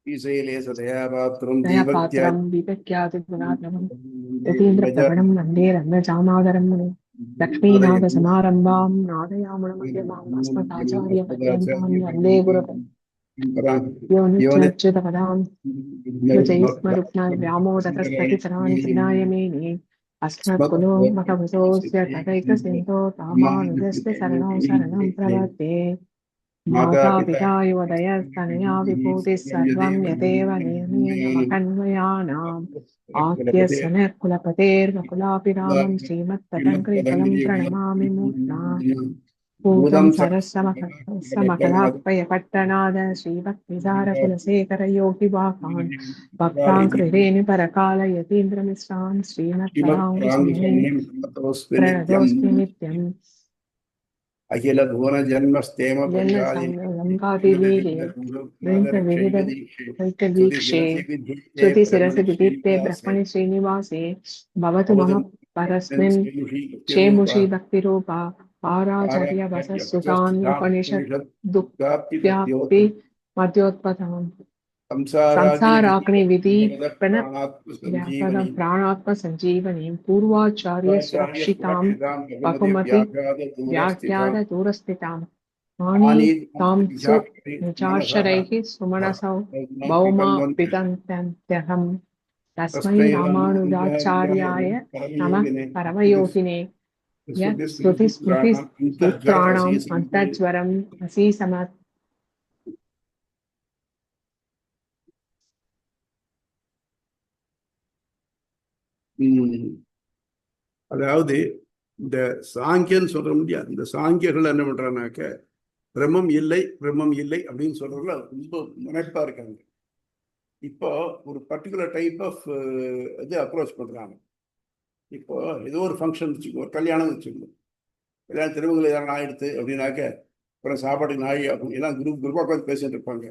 ईशैलेशदयापात्रं दयापात्रं दीपक्यादिगुणार्णवं यतीन्द्रप्रभणं वन्दे रङ्गजामादरं मुनिं लक्ष्मीनाथसमारम्भां नादयामुनमध्यमाम् अस्मदाचार्यपर्यन्तां वन्दे गुरुम् यो नित्यच्युतपदां व्यामोदकस्ततितराणि तृणाय मेने अस्मत्कुलो मखभूतोऽस्य तदैकसिन्धो रामानुजस्य शरणं शरणं प्रपद्ये माता पिता युवदयस्तनया विभूतिः सर्वं यदेव नियमेन मकन्वयानाम् आद्यस्य नः कुलपतेर्वकुलाभिरामं श्रीमत्तदङ्घ्रिफलं प्रणमामि मूर्ध्ना भूतं सरस्समकरात्पयपट्टनाद श्रीभक्तिसारकुलशेखरयोगिवाहान् भक्ताङ्कृतेन यतीन्द्रमिश्रान् श्रीमत्पराङ्कुशमुनिं प्रणतोऽस्मि नित्यम् अखिल भुवन जन्म स्तेम जन्मसंगादिलीले वृन्दविहितवीक्षे श्रुतिशिरसिविदीप्ते ब्रह्मणि श्रीनिवासे भवतु मम परस्मिन् क्षेमुषी भक्तिरूपा पाराचर्यवसुतान्युपनिषद्दुःख्यापि मध्योत्पथम् संसाराग्निविदीपन व्यापदं प्राणात्मसञ्जीवनीं पूर्वाचार्यसुरक्षितां बहुमति व्याख्यातदूरस्थितां मानीतां निचाक्षरैः सुमनसौ भौमा पिबन्त्यहम् तस्मै रामानुजाचार्याय नमः परमयोगिने यत्स्मृतिस्मृतिसूत्राणाम् अन्तर्ज्वरम् असीसमत् அதாவது இந்த சாங்கியன்னு சொல்ற முடியாது. இந்த சாங்கியர்கள் என்ன பண்றாங்கனாக்க பிரம்மம் இல்லை அப்படின்னு சொல்றதுல ரொம்ப முனைப்பா இருக்காங்க. இப்போ ஒரு பர்டிகுலர் டைப் ஆஃப் இது அப்ரோச் பண்றாங்க. இப்போ ஏதோ ஒரு ஃபங்க்ஷன் வச்சுக்கோ, ஒரு கல்யாணம் வச்சுக்கோ, கல்யாணம் திருமணங்கள் எதாவது ஆயிடுத்து அப்படின்னாக்க அப்புறம் சாப்பாட்டுக்கு நாழி ஆகும். எல்லாம் குரூப்பாக உட்காந்து பேசிட்டு இருப்பாங்க.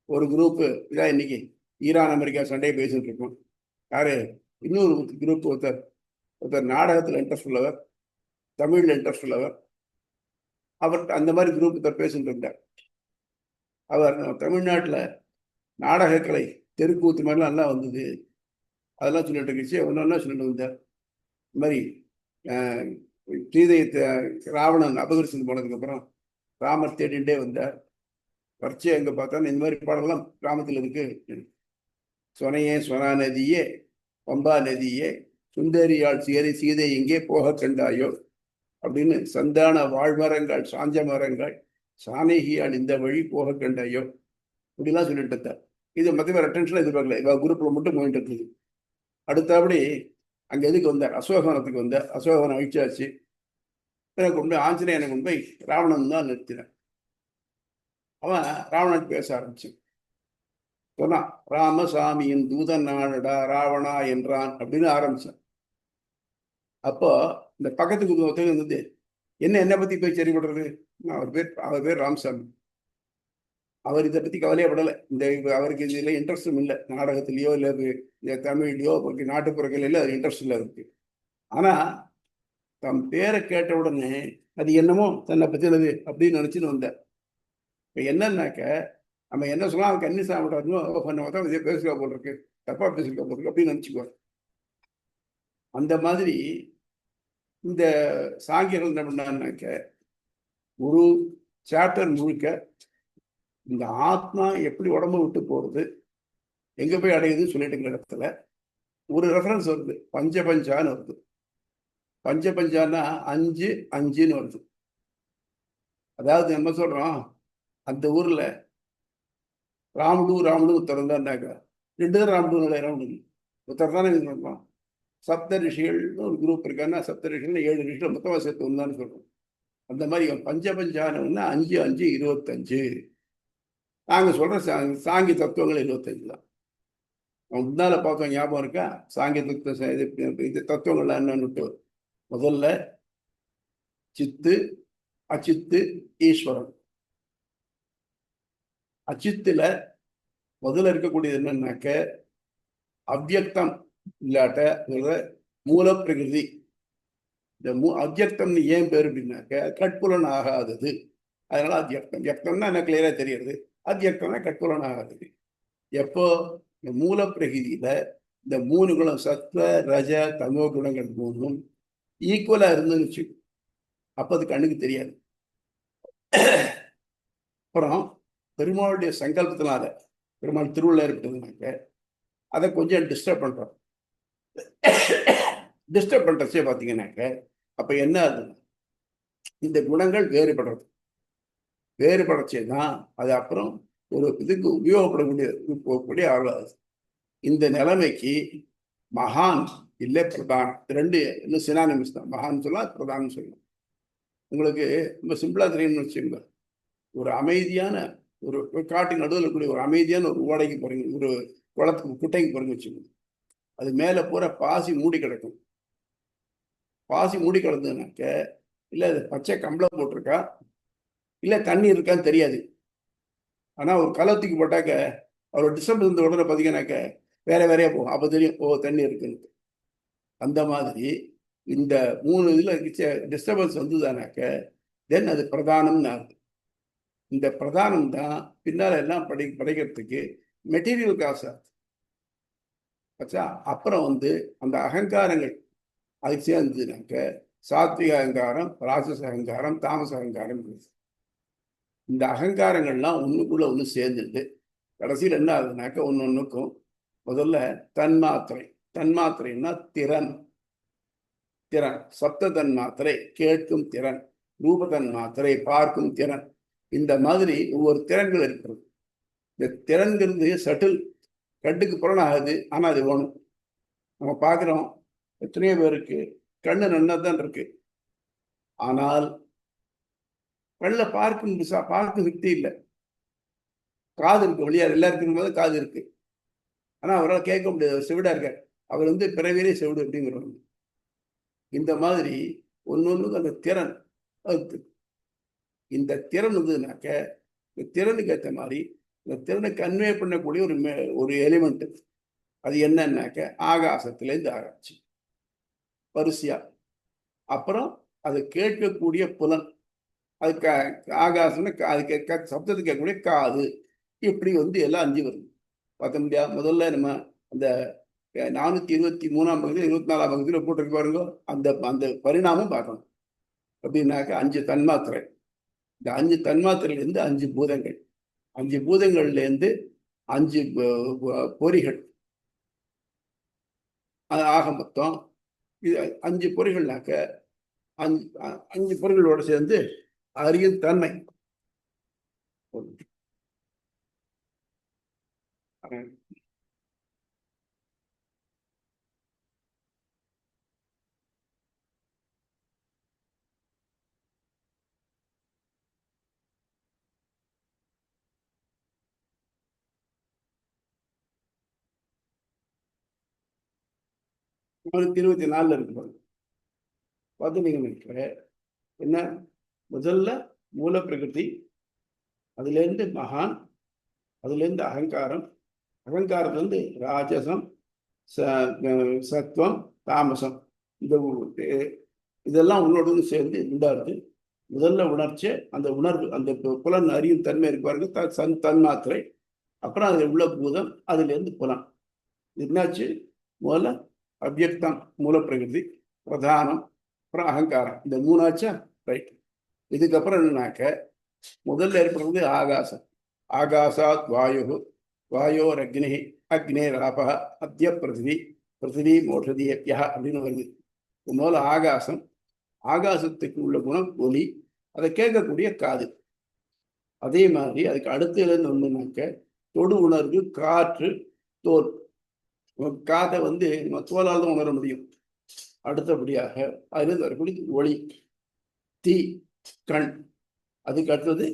ஒரு குரூப்பு இதான் இன்னைக்கு ஈரான் அமெரிக்கா சண்டையை பேசிட்டு இருக்கோம். யாரு இன்னொரு குரூப் ஒருத்தர் நாடகத்தில் இன்ட்ரெஸ்ட் உள்ளவர், தமிழில் இன்ட்ரெஸ்ட் உள்ளவர். அவர்கிட்ட அந்த மாதிரி குரூப் ஒருத்தர் பேசிட்டு இருந்தார். அவர் தமிழ்நாட்டில் நாடகக்கலை தெருக்கூத்து மாதிரிலாம் நல்லா வந்தது, அதெல்லாம் சொல்லிட்டு இருந்துச்சு. ஒன்றா சொல்லிட்டு வந்தார். இந்த மாதிரி சீதையை ராவணன் அபகரிச்சு போனதுக்கப்புறம் ராமர் தேடிண்டே வந்தார். பரிச்சை அங்கே பார்த்தா இந்த மாதிரி பாடலாம் கிராமத்தில் இருக்கு. சொனையே சொனா நதியே பம்பா நதியே சுந்தரியாள் சீதை எங்கே போக கண்டாயோ அப்படின்னு சந்தான வாழ்மரங்கள் சாஞ்ச மரங்கள் சானகியால் இந்த வழி போக கண்டாயோ இப்படிலாம் சொல்லிட்டு இருந்தார். இது மற்ற வேறு அட்டென்ஷன்லாம் எதிர்பார்க்கல, இவ குரூப்ல மட்டும் போயிட்டு இருக்குது. அடுத்தபடி அங்கே எதுக்கு வந்தார்? அசோகவனத்துக்கு வந்தார். அசோகவனம் அழிச்சாச்சு. கொண்டு போய் ஆஞ்சநேயனை கொண்டு போய் ராவணன் தான் நிறுத்தினான். அவன் ராவணன் பேச ஆரம்பிச்சான். சொன்னான், ராமசாமியின் தூதன் நானடா ராவணா என்றான் அப்படின்னு ஆரம்பிச்சான். அப்போ இந்த பக்கத்துக்கு ஒருத்தர் இருந்தது, என்னை பத்தி போய் சரிபடுறது? அவர் பேர் ராமசாமி. அவர் இதை பத்தி கவலையப்படலை. அவருக்கு இதுல இன்ட்ரெஸ்டும் இல்லை. நாடகத்திலேயோ இல்லை தமிழ்லையோ நாட்டுப்புறக்கலையில அது இன்ட்ரெஸ்ட் இல்லை இருக்கு. ஆனா தம் பேரை கேட்ட உடனே அது என்னமோ தன்னை பத்தினது அப்படின்னு நினைச்சுன்னு வந்தார். இப்ப என்னன்னாக்க நம்ம என்ன சொல்லலாம், அவன் கன்னி சாப்பிடாருன்னு இதே பேசுகிறா போல் இருக்கு, தப்பா பேசிருக்கா போல் இருக்கு அப்படின்னு நினச்சிக்குவார். அந்த மாதிரி இந்த சாங்கியர்கள் என்ன பண்ணாருனாக்க ஒரு சாப்டர் முழுக்க இந்த ஆத்மா எப்படி உடம்பு விட்டு போறது, எங்க போய் அடையுதுன்னு சொல்லிட்டு இருக்கிற இடத்துல ஒரு ரெஃபரன்ஸ் வருது, பஞ்சபஞ்சான்னு வருது. பஞ்சபஞ்சான்னா 5 5ன்னு வருது. அதாவது நம்ம சொல்றோம், அந்த ஊர்ல ராமுடு ஒருத்தர் இருந்தாருனாக்கா 2 பேர் ராமுடு ஒருத்தர் தானே இது பண்ணுறோம். சப்த ரிஷிகள்னு ஒரு குரூப் இருக்காங்கன்னா சப்த ரிஷிகள் 7 ரிஷிகள் மொத்தமாக சேர்த்து ஒன்றான்னு சொல்றோம். அந்த மாதிரி பஞ்சபஞ்சானம்னா 5 5 25. நாங்கள் சொல்ற சாங்கி தத்துவங்கள் 25 தான். முன்னால பார்த்தோம், ஞாபகம் இருக்கா? சாங்கிய தத்துவ இது தத்துவங்கள்லாம் என்னன்னு முதல்ல சித்து, அச்சித்து, ஈஸ்வரன். அச்சித்துல முதல்ல இருக்கக்கூடியது என்னன்னாக்க அவ்யக்தம் இல்லாட்ட மூல பிரகிருதி. இந்த அவ்யக்தம்னு ஏன் பேர் அப்படின்னாக்க கட்புலன் ஆகாதது, அதனால அவ்யக்தம். வியக்தம்னா என்ன கிளியரா தெரியுது, அவ்யக்தம்னா கட்புலன் ஆகாது. எப்போ இந்த மூல பிரகிதியில இந்த 3 குணம் சத்வ ரஜ தமோ குணங்கள் 3ம் ஈக்குவலா இருந்துச்சு, அப்ப அது கண்ணுக்கு தெரியாது. அப்புறம் பெருமாளுடைய சங்கல்பத்தினால பெருமாள் திருவுள்ள இருக்கிறதுனாக்க அதை கொஞ்சம் டிஸ்டர்ப் பண்றோம். டிஸ்டர்ப் பண்றச்சே பார்த்தீங்கன்னாக்க அப்ப என்ன ஆகுது, இந்த குணங்கள் வேறுபடுறது. வேறுபடச்சே தான் அது அப்புறம் ஒரு இதுக்கு உபயோகப்படக்கூடிய ஆகாது. இந்த நிலைமைக்கு மகான் இல்லை பிரதான், ரெண்டு இன்னும் சினானிமிஸ் தான். மகான் சொல்லலாம், பிரதான் சொல்லலாம். உங்களுக்கு ரொம்ப சிம்பிளா தெரியும்னு வச்சுக்கோங்க. ஒரு அமைதியான ஒரு காட்டின் நடுவில் இருக்கக்கூடிய ஒரு அமைதியான ஒரு ஓடைக்கு போறீங்க, ஒரு குளத்துக்கு குட்டைக்கு போறீங்க வச்சுக்கோங்க. அது மேல பூரா பாசி மூடி கிடக்கும். பாசி மூடி கிடந்ததுனாக்க இல்ல அது பச்சை கம்பளம் போட்டிருக்கா இல்ல தண்ணி இருக்கான்னு தெரியாது. ஆனா ஒரு களத்துக்கு போட்டாக்க அவரோட டிஸ்டர்பன்ஸ் இருந்த உடனே பார்த்தீங்கன்னாக்க வேற வேறையா போகும். அப்ப தெரியும், ஓ தண்ணி இருக்குன்னு. அந்த மாதிரி இந்த 3 இதுல டிஸ்டர்பன்ஸ் வந்ததுனாக்க தென் அது பிரதானம்னு ஆகுது. இந்த பிரதானம் தான் பின்னால எல்லாம் படைக்கிறதுக்கு மெட்டீரியல் காசு ஆச்சா. அப்புறம் அந்த அகங்காரங்கள் அது சேர்ந்ததுனாக்க சாத்விக அகங்காரம், ராசச அகங்காரம், தாமச அகங்காரம். இந்த அகங்காரங்கள்லாம் ஒண்ணுக்குள்ள ஒண்ணு சேர்ந்துட்டு கடைசியில் என்ன ஆகுதுனாக்க ஒன்னொன்னுக்கும் முதல்ல தன்மாத்திரை. தன்மாத்திரைன்னா திறன். திறன் சப்த தன்மாத்திரை கேட்கும் திறன், ரூப தன்மாத்திரை பார்க்கும் திறன். இந்த மாதிரி ஒவ்வொரு திறன்கள் இருக்கிறது. இந்த திறன்கிறது சட்டில், கட்டுக்கு புறணாகுது. ஆனா அது வேணும். நம்ம பார்க்குறோம் எத்தனையோ பேருக்கு கண்ணு நன்னா தான் இருக்கு, ஆனால் கண்ணில் பார்க்கும் சக்தி இல்லை. காது இருக்கு, வழியா எல்லாருக்கும் போது காது இருக்கு, ஆனா அவரால் கேட்க முடியாது. செவிடா இருக்கார். அவர் பிறவிலே செவிடு அப்படிங்கிறவங்க. இந்த மாதிரி ஒன்னொன்னுக்கு அந்த திறன். இந்த திறன் வந்ததுனாக்க இந்த திறனுக்கு ஏற்ற மாதிரி இந்த திறனை கன்வே பண்ணக்கூடிய ஒரு எலிமெண்ட் அது என்னன்னாக்க ஆகாசத்திலேருந்து ஆராய்ச்சி வரிசையா. அப்புறம் அதை கேட்கக்கூடிய புலன், அது ஆகாசம்னு அதுக்கு சப்தத்துக்கு கேட்கக்கூடிய காது. இப்படி எல்லாம் 5 வருது. பார்த்த முடியாது. முதல்ல நம்ம அந்த 423ஆம் பகுதியில் 24ஆம் பகுதியில் போட்டிருக்கு பாருங்க. அந்த அந்த பரிணாமம் பார்க்கணும். அப்படின்னாக்க 5 தன்மாத்திரை. இந்த 5 தன்மாத்திரையிலேருந்து 5 பூதங்கள், 5 பூதங்கள்லேருந்து 5 பொறிகள். ஆக மொத்தம் இது 5 பொறிகள்னாக்க 5 பொறிகளோடு சேர்ந்து அறியும் தன்மை. உங்களுக்கு 24 இருக்கு பாருங்க. பார்த்து நீங்க நினைக்கிற என்ன, முதல்ல மூல பிரகிருதி, அதுல இருந்து மகான், அதுல இருந்து அகங்காரம், அகங்காரத்துல ராஜசம், சத்வம், தாமசம். இதெல்லாம் உன்னோடு சேர்ந்து உண்டாருது. முதல்ல உணர்ச்சி, அந்த உணர்வு, அந்த புலன் அறியும் தன்மை இருப்பாருங்க, தன்மாத்திரை. அப்புறம் அதுல உள்ள பூதம், அதுல இருந்து புலன். என்னாச்சு, முதல்ல அவ்யக்தம் மூல பிரகிருதி, பிரதானம், அப்புறம் அகங்காரம். இந்த 3 ஆச்சா, ரைட். இதுக்கப்புறம் என்னன்னாக்க முதல்ல ஏற்படுறது ஆகாசம். ஆகாசாத் வாயு, வாயோர் அக்னி, அக்னேர் ஆபா, அத்திய பிருத்திவி, பிருத்திவி மோஷதியா அப்படின்னு வருது. முதல்ல ஆகாசம். ஆகாசத்துக்கு உள்ள குணம் ஒலி, அதை கேட்கக்கூடிய காது. அதே மாதிரி அதுக்கு அடுத்ததுலேருந்து ஒன்றுனாக்க தொடு உணர்வு, காற்று, தோல். காதை நம்ம தோலால் தான் உணர முடியும். அடுத்தபடியாக அதிலிருந்து வரக்கூடிய ஒளி, தீ, கண். அதுக்கு அடுத்தது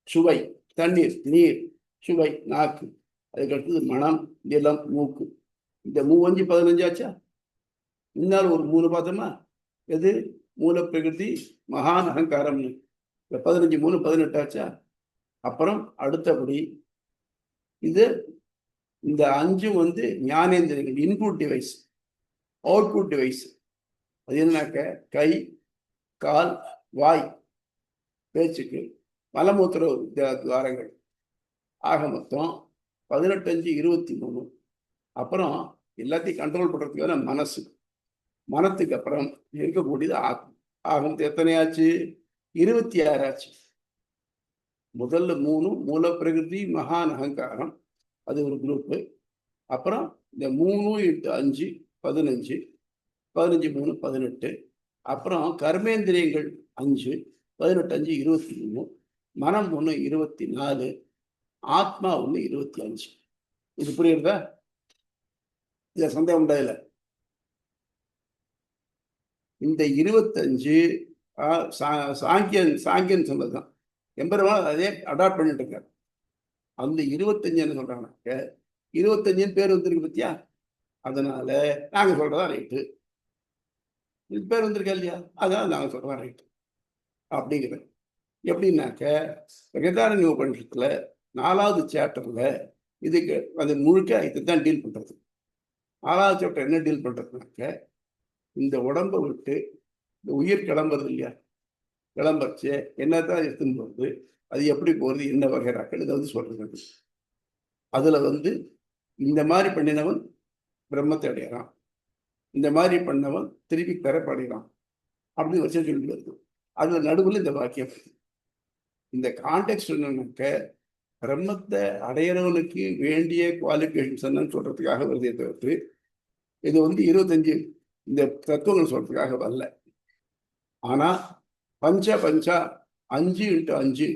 சுவை, தண்ணீர், நீர், சுவை, நாக்கு. அதுக்கு அடுத்தது மனம், நிலம், மூக்கு. இந்த 3 15 ஆச்சா. முன்னால் ஒரு 3 பார்த்தோமா, எது மூல பிரகிருதி, மகான், அகங்காரம்னு. இந்த 15 3 18 ஆச்சா. அப்புறம் அடுத்தபடி இது இந்த 5ம் ஞானேந்திரங்கள், இன்புட் டிவைஸ், அவுட்புட் டிவைஸ். அது என்னன்னாக்க கை, கால், வாய், பேச்சுக்கு, மலமூத்திர துவாரங்கள். ஆக மொத்தம் 18 5 23. அப்புறம் எல்லாத்தையும் கண்ட்ரோல் பண்றதுக்கான மனசு, மனத்துக்கு அப்புறம் இருக்கக்கூடியது ஆத்மா. ஆக மொத்தம் எத்தனை ஆச்சு? 26 ஆச்சு. முதல்ல 3 மூல பிரகிருதி மகான் அகங்காரம், அது ஒரு குரூப்பு. அப்புறம் இந்த 3 × 5 15, 15 3 18. அப்புறம் கர்மேந்திரியங்கள் 5, 18 5 23, மனம் 1 24, ஆத்மா 1 25. இது புரியுறதா? இத சந்தேகம் உண்டா இல்ல? இந்த 25 சாங்கியன் சொன்னதுதான். எம்பெருமான் அதே அடாப்ட் பண்ணிட்டு இருக்காரு. அந்த 25 என்ன சொல்றாங்க, 25 பேர் வந்திருக்கு பத்தியா, அதனால நாங்க சொல்றதா ரைட்டு. இது பேர் வந்திருக்கா இல்லையா, அதனால நாங்க சொல்றதா ரைட்டு அப்படிங்கிறது. எப்படின்னாக்க வேதாரண்ய உபநிஷத்துல 4வது சாப்டர்ல இதுக்கு அது முழுக்க இதுதான் டீல் பண்றது. 4வது சாப்டர் என்ன டீல் பண்றதுனாக்க, இந்த உடம்பை விட்டு இந்த உயிர் கிளம்புறது இல்லையா, கிளம்பச்சு என்னதான் எடுத்துன்னு போகுது, அது எப்படி போகுது, என்ன வகைராக்கள், இதை சொல்றது. அதுல இந்த மாதிரி பண்ணினவன் பிரம்மத்தை அடையறான், இந்த மாதிரி பண்ணவன் திருப்பி பெறப்படுகிறான் அப்படின்னு வச்சு சொல்லி வருது. அதுல நடுவில் இந்த வாக்கியம். இந்த கான்டெக்ட் என்னன்னாக்க பிரம்மத்தை அடையிறவனுக்கு வேண்டிய குவாலிஃபிகேஷன் சொல்றதுக்காக வருதே தவிர்த்து இது 25 இந்த தத்துவங்கள் சொல்றதுக்காக வரல. ஆனா பஞ்ச 5 × 5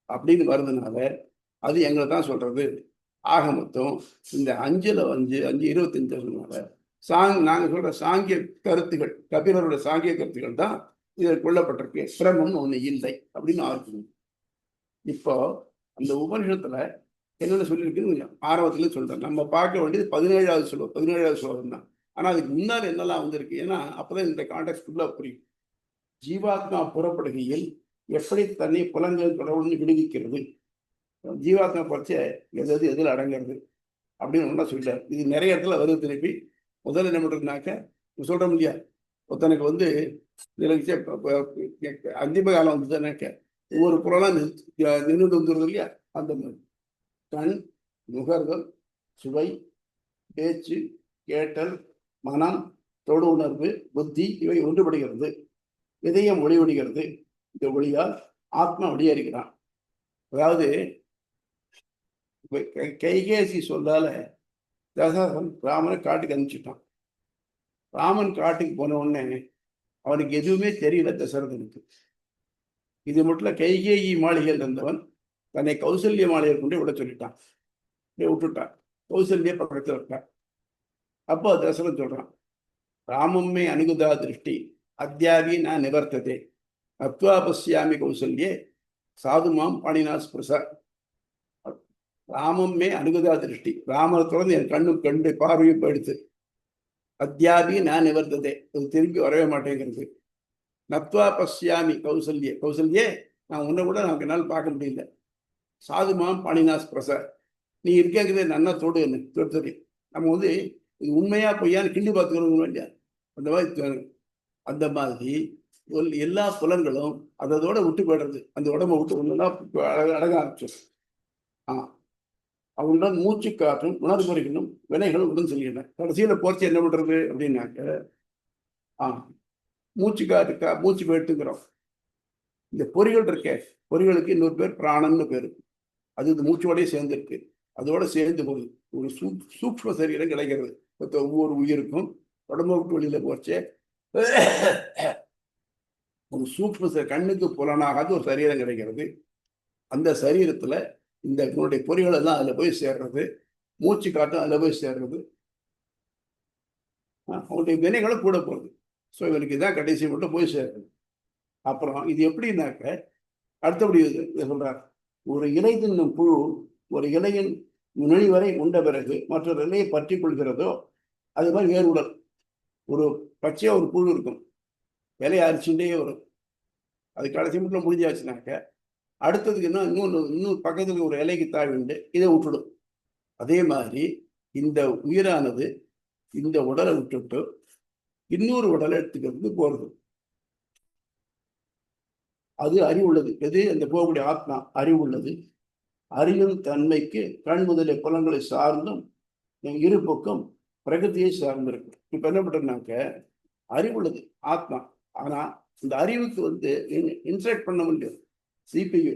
அப்படின்னு வருதுனால அது எங்களை தான் சொல்றது. ஆக மொத்தம் இந்த 5ல் 5 25 நாங்க சொல்ற சாங்கிய கருத்துகள், கபிலருடைய சாங்கிய கருத்துக்கள் தான் இதில் கொல்லப்பட்டிருக்கு. பிரம்மம் ஒண்ணு இல்லை அப்படின்னு ஆர்வம். இப்போ அந்த உபனிஷத்துல என்னென்ன சொல்லியிருக்குன்னு ஆரம்பத்துல சொல்றேன். நம்ம பார்க்க வேண்டியது 17வது ஸ்லோகம் தான். ஆனா அதுக்கு முன்னாடி என்னெல்லாம் வந்திருக்கு, ஏன்னா அப்பதான் இந்த கான்டெக்ட் ஃபுல்லா புரியும். ஜீவாத்மா புறப்படுகையில் எப்படி தன்னை புலன்கள் தொடர்பு விடுவிக்கிறது, ஜீவாத்மா பறிச்ச எது எதில் அடங்கிறது அப்படின்னு ஒன்றா சொல்லிட்டார். இது நிறைய இடத்துல வருது. திருப்பி முதல்ல என்ன பண்றதுனாக்க சொல்ற முடியாது, ஒருத்தனுக்கு அந்திம காலம் வந்ததுனாக்க ஒவ்வொரு புலனா நின்றுட்டு வந்துடுறது இல்லையா, அந்த மாதிரி கண், நுகர்தல், சுவை, பேச்சு, கேட்டல், மனம், தொடு உணர்வு, புத்தி இவை ஒன்றுபடுகிறது. இதயம் ஒளிவிடுகிறது. இந்த ஒளியால் ஆத்மா வெளியேறுகிறான். அதாவது கைகேசி சொல்லால தசரதன் ராமனை காட்டுக்கு அனுப்பிச்சுட்டான். ராமன் காட்டுக்கு போன உடனே அவனுக்கு எதுவுமே தெரியல தசரதனுக்கு. இது மட்டும் கைகேயி மாளிகையில் இருந்தவன் தன்னை கௌசல்ய மாளிகை கொண்டு விட சொல்லிட்டான், விட்டுட்டான். கௌசல்ய பக்கத்தில் இருக்கான். அப்போ தசரதன் சொல்றான், ராமம்மே அனுகுதா திருஷ்டி அத்தியாவி நான் நிவர்த்ததே அத்வா பசியாமி கௌசல்யே சாதுமாம் பாணினா ஸ்பிருச. ராமம்மே அனுகுதா திருஷ்டி, ராமனை தொடர்ந்து என் கண்டு பார்வையும் போயிடுத்து. அத்தியாவி நான் நிவர்த்ததே, அது திரும்பி வரவே மாட்டேங்கிறது. நத்வா பசியாமி கௌசல்யே நான் உன்னை கூட நமக்கு என்னால் பார்க்க முடியல. சாதுமாம் பாணினா ஸ்பிருச, நீ இருக்கிறதே நன்னா தொடு தொடுத்தது. நம்ம இது உண்மையா பொய்யான்னு கிண்டி பார்த்துக்கணும் இல்லையா, அந்த மாதிரி எல்லா புலன்களும் அதோட விட்டு போயிடுறது. அந்த உடம்பை விட்டு ஒண்ணுன்னா அடங்க ஆரம்பிச்சோம். அவங்களுடன் மூச்சு காற்றும் உணர்வுகளும் வினைகளும் உடன் செல்கின்றன. கடைசியில போர்ச்சி என்ன பண்றது அப்படின்னாக்க, மூச்சு காற்று மூச்சு போயிட்டுங்கிறோம். இந்த பொறிகள் இருக்கே, பொறிகளுக்கு இன்னொரு பேர் பிராணன்னு பேரு. அது இந்த மூச்சோடய சேர்ந்துருக்கு, அதோட சேர்ந்து போகுது. ஒரு சூக்ஷ்ம சரீரம் கிடைக்கிறது ஒவ்வொரு உயிருக்கும். உடம்பு விட்டு வெளியில போச்சே ஒரு சூக்ஷ்ம கண்ணுக்கு புலனாகாத ஒரு சரீரம் கிடைக்கிறது. அந்த சரீரத்துல இந்த பொறிகள் எல்லாம் அதுல போய் சேர்றது, மூச்சு காட்டும் அதுல போய் சேர்றது, அவனுடைய வினைகளும் கூட போகுது. ஸோ இவனுக்கு இதான் கடைசி மட்டும் போய் சேர்றது. அப்புறம் இது எப்படின்னாக்க அடுத்தபடி சொல்றார், ஒரு இலை தின்னும் புழு ஒரு இலையின் நுனி வரை உண்ட பிறகு மற்றொரு இலையை பற்றி கொள்கிறதோ அது மாதிரி வேறுடல். ஒரு பச்சையா ஒரு புழு இருக்கும், இலையை அரிச்சுட்டே வரும். அது கடைசி மட்டும் முடிஞ்சாச்சுனாக்க அடுத்ததுக்கு இன்னும் பக்கத்துக்கு ஒரு இலைக்கு தாழ்வுண்டு இதை விட்டுடும். அதே மாதிரி இந்த உயிரானது இந்த உடலை விட்டுட்டு இன்னொரு உடலை எடுத்துக்கிறது போறது. அது அறிவுள்ளது. எது அந்த போகக்கூடிய ஆத்மா அறிவுள்ளது. அறியும் தன்மைக்கு கண் முதலிய புலன்களை சார்ந்தும் இருப்புக்கும் பிரகதியை சார்ந்திருக்கு. இப்ப என்ன பண்றதுனாக்க அறிவுள்ளது ஆத்மா. ஆனா இந்த அறிவுக்கு வந்து இன்சர்ட் பண்ண முடியாது. சிபியு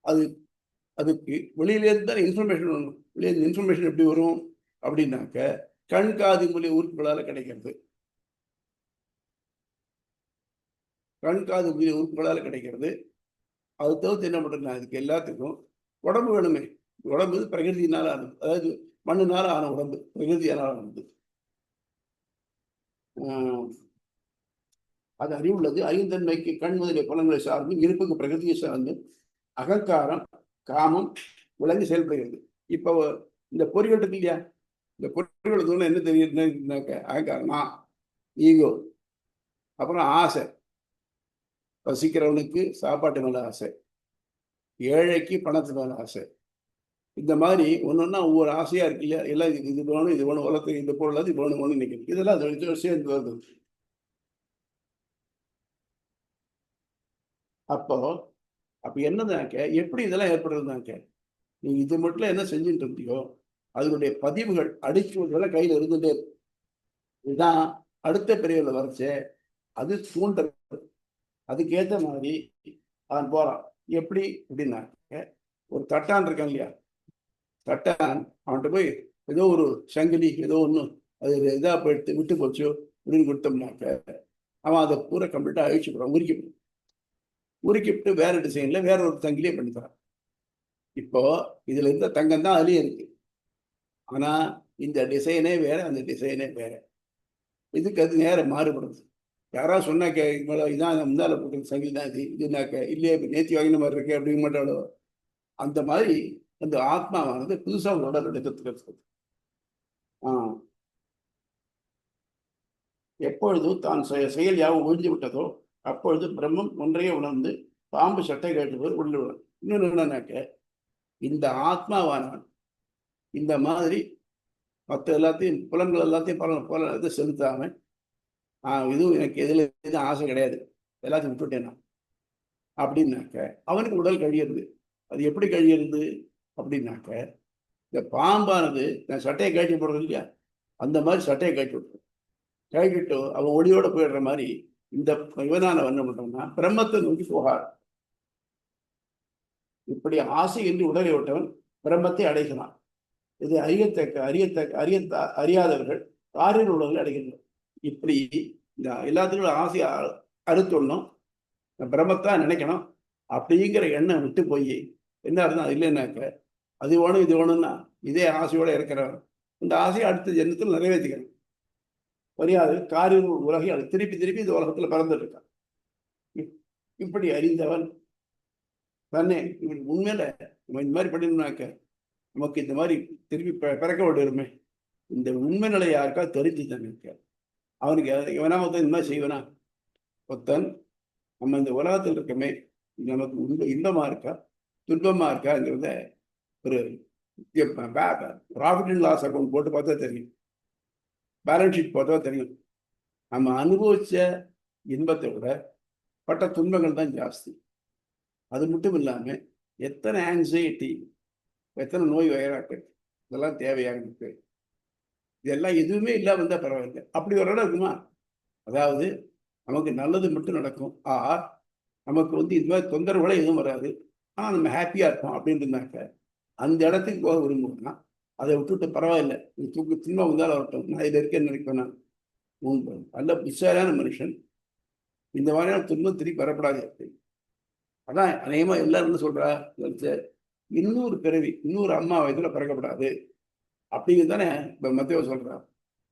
அது அதுக்கு வெளியிலேருந்து தான் இன்ஃபர்மேஷன் வரும். வெளியே இன்ஃபர்மேஷன் எப்படி வரும் அப்படின்னாக்க கண் காது மொழி உறுப்புகளால கிடைக்கிறது. கண் காது மொழி உறுப்புகளால கிடைக்கிறது. அது தவிர்த்து என்ன பண்றதுன்னா அதுக்கு எல்லாத்துக்கும் உடம்பு வேணுமே. உடம்பு பிரகிருதியினால ஆனது, அதாவது மண்ணுனால ஆன உடம்பு, பிரகிருதியால ஆனது. அது அறிவுள்ளது. அறிவுத்தன்மைக்கு கண் முதலிய புலன்களை சார்ந்து இருப்புக்கு பிரகிருதியை சார்ந்து அகங்காரம் காமம் விளங்கி செயல்படுகிறது. இப்போ இந்த பொறிகள் இருக்கு இல்லையா, இந்த பொறிகள் என்ன தெரியுதுன்னாக்க அகங்காரம், ஈகோ, அப்புறம் ஆசை. பசிக்கிறவனுக்கு சாப்பாட்டு மேல ஆசை, ஏழைக்கு பணத்து மேல ஆசை. இந்த மாதிரி ஒன்னொன்னா ஒவ்வொரு ஆசையா இருக்கு இல்லையா. எல்லாம் இது வேணும், இது வேணும், உலகத்துக்கு இந்த பொருள் அது வேணும் வேணும்னு நினைக்கிறது. இதெல்லாம் சேர்ந்து வருது. அப்ப என்னதுனாக்க எப்படி இதெல்லாம் ஏற்படுறதுனாக்க நீ இது மட்டும் என்ன செஞ்சுட்டு இருந்தியோ அதனுடைய பதிவுகள் அடுக்குவதெல்லாம் கையில இருந்துட்டே இருக்கு. இதுதான் அடுத்த பிரிவுல வரைச்சே அது தூண்டுறது. அதுக்கேற்ற மாதிரி அவன் போறான். எப்படி அப்படின்னாக்க ஒரு தட்டான் இருக்கான் இல்லையா, தட்டான் அவன்கிட்ட போய் ஏதோ ஒரு சங்கிலி ஏதோ ஒன்று அது இதாக போயிட்டு விட்டு போச்சோ அப்படின்னு கொடுத்தோம்னாக்க அவன் அதை பூரா கம்ப்ளீட்டாக அழிச்சு போடுறான், உருக்கிவிட்டு வேற டிசைன்ல வேற ஒரு சங்கிலியே பண்ணித்தரான். இப்போ இதுல இருந்த தங்கம் தான் அதுலயும் இருக்கு. ஆனா இந்த டிசைனே வேற, அந்த டிசைனே வேற. இதுக்கு அது நேரம் மாறுபடுது. யாராவது சொன்னாக்க இதான் முந்தால போட்டு சங்கிலி தான் இது இதுனாக்க இல்லையே நேத்தி வாங்கின மாதிரி இருக்கு அப்படிங்க மாட்டாளோ. அந்த மாதிரி அந்த ஆத்மாவானது புதுசா உடல் எடுக்கிறதுக்கு எப்பொழுதும் தான் செயல் யாவும் ஒழிஞ்சு விட்டதோ அப்பொழுது பிரம்மம் ஒன்றையே உணர்ந்து பாம்பு சட்டை கேட்டுவது உள்ளுடன். இன்னொன்று என்னன்னாக்க இந்த ஆத்மாவான இந்த மாதிரி மற்ற எல்லாத்தையும் புலன்கள் எல்லாத்தையும் பல இதை செலுத்தாம இதுவும் எனக்கு எதுல எதுவும் ஆசை கிடையாது, எல்லாத்தையும் விட்டுட்டேன் நான் அப்படின்னாக்க அவனுக்கு உடல் கழியிறது. அது எப்படி கழியிறது அப்படின்னாக்க இந்த பாம்பானது நான் சட்டையை கழட்டி போடுறது இல்லையா, அந்த மாதிரி சட்டையை கழட்டி விட்டுரும். கழட்டிட்டு அவன் ஒளியோட போயிடுற மாதிரி இந்த இவனான என்ன பண்றோம்னா பிரம்மத்தை நோக்கி போகார். இப்படி ஆசை என்று உடலை விட்டவன் பிரம்மத்தை அடைகிறான். இது அறியாதவர்கள் காரின் உலகில் அடைகின்றனர். இப்படி இந்த எல்லாத்துக்கும் ஆசையை அறுத்தொன்னும் பிரம்மத்தான் நினைக்கணும் அப்படிங்கிற எண்ணம் விட்டு போய் என்ன இருந்தா இல்லைன்னாக்க அது வேணும் இது வேணும்னா இதே ஆசையோட இருக்கிறவன் இந்த ஆசையை அடுத்த ஜென்மத்தில் நிறைவேற்றிக்கணும். மரியாதை காரின் உலகை அது திருப்பி திருப்பி இந்த உலகத்துல பறந்துட்டு இருக்கான். இப்படி அறிந்தவன் தன்னே இவன் உண்மையில இந்த மாதிரி பண்ணினாக்க நமக்கு இந்த மாதிரி திருப்பி பிறக்க விடுமே, இந்த உண்மை நிலை யாருக்கா தெரிஞ்சு தானே இருக்க. அவனுக்கு இவனா மொத்தம் இந்த மாதிரி செய்வனா ஒத்தன் நம்ம இந்த உலகத்தில் இருக்கமே நமக்கு இன்பமா இருக்கா துன்பமா இருக்காங்கிறத ஒரு ப்ராஃபிட் அண்ட் லாஸ் அக்கௌண்ட் போட்டு பார்த்தா தெரியும், பேலன்ஸ் ஷீட் பார்த்தா தெரியும். நம்ம அனுபவிச்ச இன்பத்தை விட பட்ட துன்பங்கள் தான் ஜாஸ்தி. அது மட்டும் இல்லாமல் எத்தனை ஆங்ஸைட்டி, எத்தனை நோய் வயராக்கள் இதெல்லாம் தேவையாக இருக்கு. இதெல்லாம் எதுவுமே இல்லாமல் இருந்தால் பரவாயில்லை. அப்படி ஒரு இடம் இருக்குமா, அதாவது நமக்கு நல்லது மட்டும் நடக்கும், நமக்கு இது மாதிரி தொந்தரவுகளை எதுவும் வராது, ஆனால் நம்ம ஹாப்பியாக இருப்போம் அப்படின்னு இருந்தாக்க அந்த இடத்துக்கு போக விரும்புவோம்னா அதை விட்டுட்டு பரவாயில்லை துன்பம் வந்தாலும் வரட்டும் நான் இதில் இருக்கேன்னு நினைப்பேன். நான் நல்ல புஷாரான மனுஷன் இந்த மாதிரியான துன்பம் திருப்பி வரப்படாது. அதான் அநேகமா எல்லாரும் என்ன சொல்றா, இன்னொரு பிறவி இன்னொரு அம்மா வயதுல பிறக்கப்படாது அப்படிங்கிறது தானே இப்ப மத்திய சொல்றா.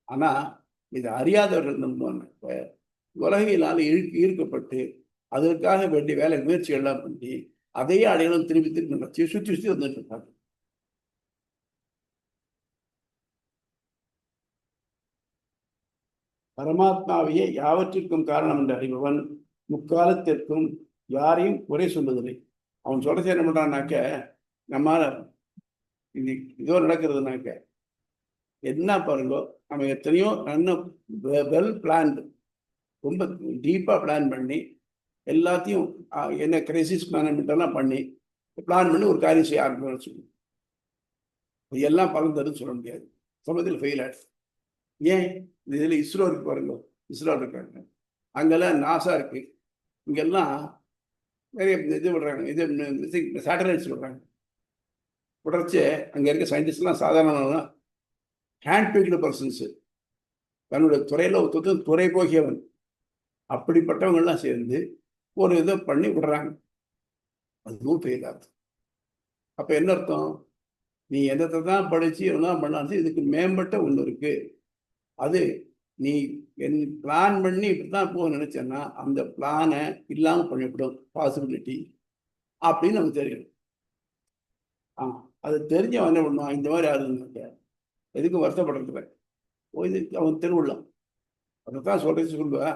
ஆனா இது அறியாதவர்கள் நம்புவாங்க. உலகினால ஈர்க்கப்பட்டு அதற்காக வேண்டிய வேலை முயற்சி எல்லாம் பண்ணி அதையே அடையாளம் திருப்பி திருப்பி சுற்றி சுற்றி வந்துட்டு இருக்காங்க. பரமாத்மாவையே யாவற்றிற்கும் காரணம் என்று அறிபவன் முக்காலத்திற்கும் யாரையும் குறை சொல்வதில்லை. அவன் சொல்ற என்ன பண்றான்னாக்க நம்மால இது இதோ நடக்கிறதுனாக்க என்ன பாருங்கோ, நம்ம எத்தனையோ நல்ல வெல் பிளான்டு ரொம்ப டீப்பா பிளான் பண்ணி எல்லாத்தையும் என்ன கிரைசிஸ் மேனேஜ்மெண்ட் எல்லாம் பண்ணி பிளான் பண்ணி ஒரு காரியம் செய்ய ஆரம்பிச்சு இது எல்லாம் பலன் தருன்னு சொல்ல முடியாது. சமயத்தில் ஃபெயில் ஆயிடுச்சு. ஏன் இதில் இஸ்ரோ இருக்கு பாருங்க, இஸ்ரோ இருக்காங்க, அங்கெல்லாம் நாசா இருக்கு, இங்கெல்லாம் நிறைய இது விடுறாங்க, இது சேட்டலைட்ஸ் விடுறாங்க. விடுறச்சு அங்கே இருக்க சயின்டிஸ்ட்லாம் சாதாரண ஹேண்ட் பிக்டு பர்சன்ஸு, தன்னுடைய துறையில் ஒருத்தர் துறை போகியவன், அப்படிப்பட்டவங்கெல்லாம் சேர்ந்து ஒரு இதை பண்ணி விடுறாங்க. அதுவும் ஃபெயில் ஆகுது. அப்போ என்ன அர்த்தம்? நீ எதை தான் படித்து எல்லாம் பண்ணாலும் இதுக்கு மேம்பட்ட ஒன்று இருக்கு, அது நீ பிளான் பண்ணி இப்படிதான் போக நினைச்சேன்னா அந்த பிளானை இல்லாமல் பண்ணிவிடும் பாசிபிலிட்டி அப்படின்னு நமக்கு தெரியும். அது தெரிஞ்சவன் என்ன பண்ணுவான், இந்த மாதிரி ஆகுதுன்னு எதுக்கும் வருத்தப்படுறதுல இது அவன் திருவிழம். அதைத்தான் சொல்றது சொல்லுவா,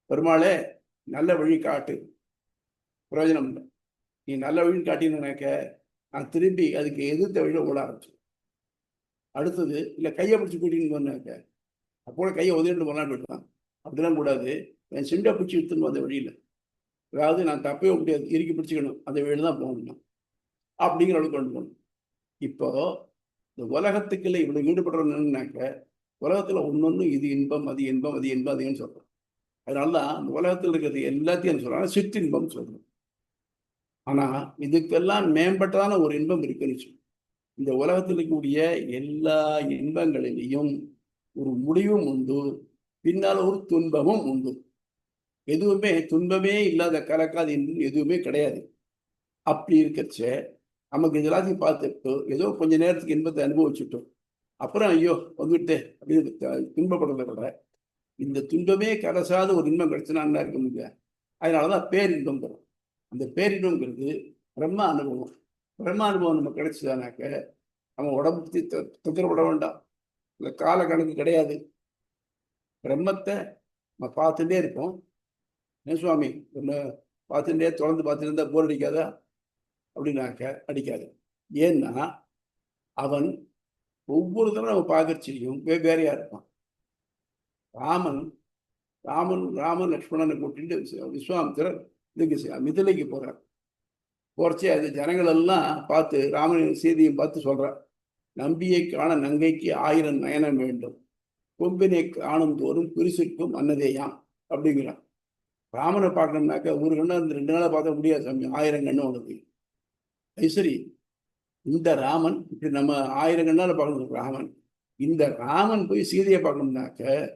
பெருமாளே நல்ல வழி காட்டு, பிரயோஜனம் இல்லை. நீ நல்ல வழி காட்டினாக்க நான் திரும்பி அதுக்கு எதிர்த்த வழியில் ஓட ஆரம்பிச்சு. அடுத்தது இல்லை கையை பிடிச்சி கூட்டின்னு போனாக்க அப்போ கையை உதவிட்டு போனான்னு போயிட்டான். அப்படிலாம் கூடாது, என் சிண்டை பிடிச்சி எடுத்துன்னு அந்த வழியில், அதாவது நான் தப்பவே முடியாது, இறுக்கி பிடிச்சிக்கணும், அந்த வழியில் தான் போகணும் அப்படிங்கிற அளவுக்கு கொண்டு போகணும். இப்போ இந்த உலகத்துக்குள்ள இவ்வளவு ஈடுபடுறோம்னாக்க உலகத்துல ஒன்னொன்னு இது இன்பம் அது இன்பம் அது இன்பம் அதுன்னு சொல்றோம். அதனாலதான் அந்த உலகத்தில் இருக்கிறது எல்லாத்தையும் சொல்றாங்க சிற்றின்பம் சொல்றோம். ஆனா இதுக்கெல்லாம் மேம்பட்டதான ஒரு இன்பம் இருக்குன்னு சொல்லி, இந்த உலகத்தில் இருக்கக்கூடிய எல்லா இன்பங்களிலையும் ஒரு முடிவும் உண்டு, பின்னால ஒரு துன்பமும் உண்டு. எதுவுமே துன்பமே இல்லாத கலக்காத இன்பம் எதுவுமே கிடையாது. அப்படி இருக்கச்ச நமக்கு இது எல்லாத்தையும் பார்த்துட்டு ஏதோ கொஞ்ச நேரத்துக்கு இன்பத்தை அனுபவிச்சுட்டோம், அப்புறம் ஐயோ வந்துவிட்டு அப்படின்னு துன்பப்படுறத விட இந்த துன்பமே கலசாத ஒரு இன்பம் கிடைச்சுனா இருக்க முடியாது. அதனாலதான் பேரின்பம் தரும். அந்த பேரின்பம்ங்கிறது பிரம்ம அனுபவம். பிரம்ம அனுபவம் நம்ம கிடைச்சதானாக்க நம்ம உடம்பு தொந்தரப்பட வேண்டாம், இந்த கால கணக்கு கிடையாது. பிரம்மத்தை நம்ம பார்த்துட்டே இருப்போம். என்ன சுவாமி ஒன்று பார்த்துட்டே தொடர்ந்து பார்த்துட்டு இருந்தா போர் அடிக்காதா அப்படின்னாக்க அடிக்காது. ஏன்னா அவன் ஒவ்வொரு தடவை நம்ம பார்க்கறச்சிலையும் வெவ்வேறையா இருப்பான். ராமன் ராமன் ராமன் லக்ஷ்மணனை கூட்டிட்டு விஸ்வாமித்திரர் இதுக்கு மிதிலைக்கு போறார். போறச்சே அது ஜனங்கள் எல்லாம் பார்த்து ராமனின் செய்தியும் பார்த்து சொல்றார், நம்பியை காண நங்கைக்கு 1000 நயனம் வேண்டும், கொம்பினை காணும் தோறும் பிரிசிற்கும் அன்னதேயாம் அப்படிங்கிறான். ராமனை பார்க்கணும்னாக்க ஒரு கண்ணு அந்த 2 நாளை பார்க்க முடியாது சாமி, 1000 கண்ணு உனக்கு. அது சரி, இந்த ராமன் இப்படி நம்ம 1000 கண்ணால பார்க்கணும் ராமன், இந்த ராமன் போய் சீதையை பார்க்கணும்னாக்க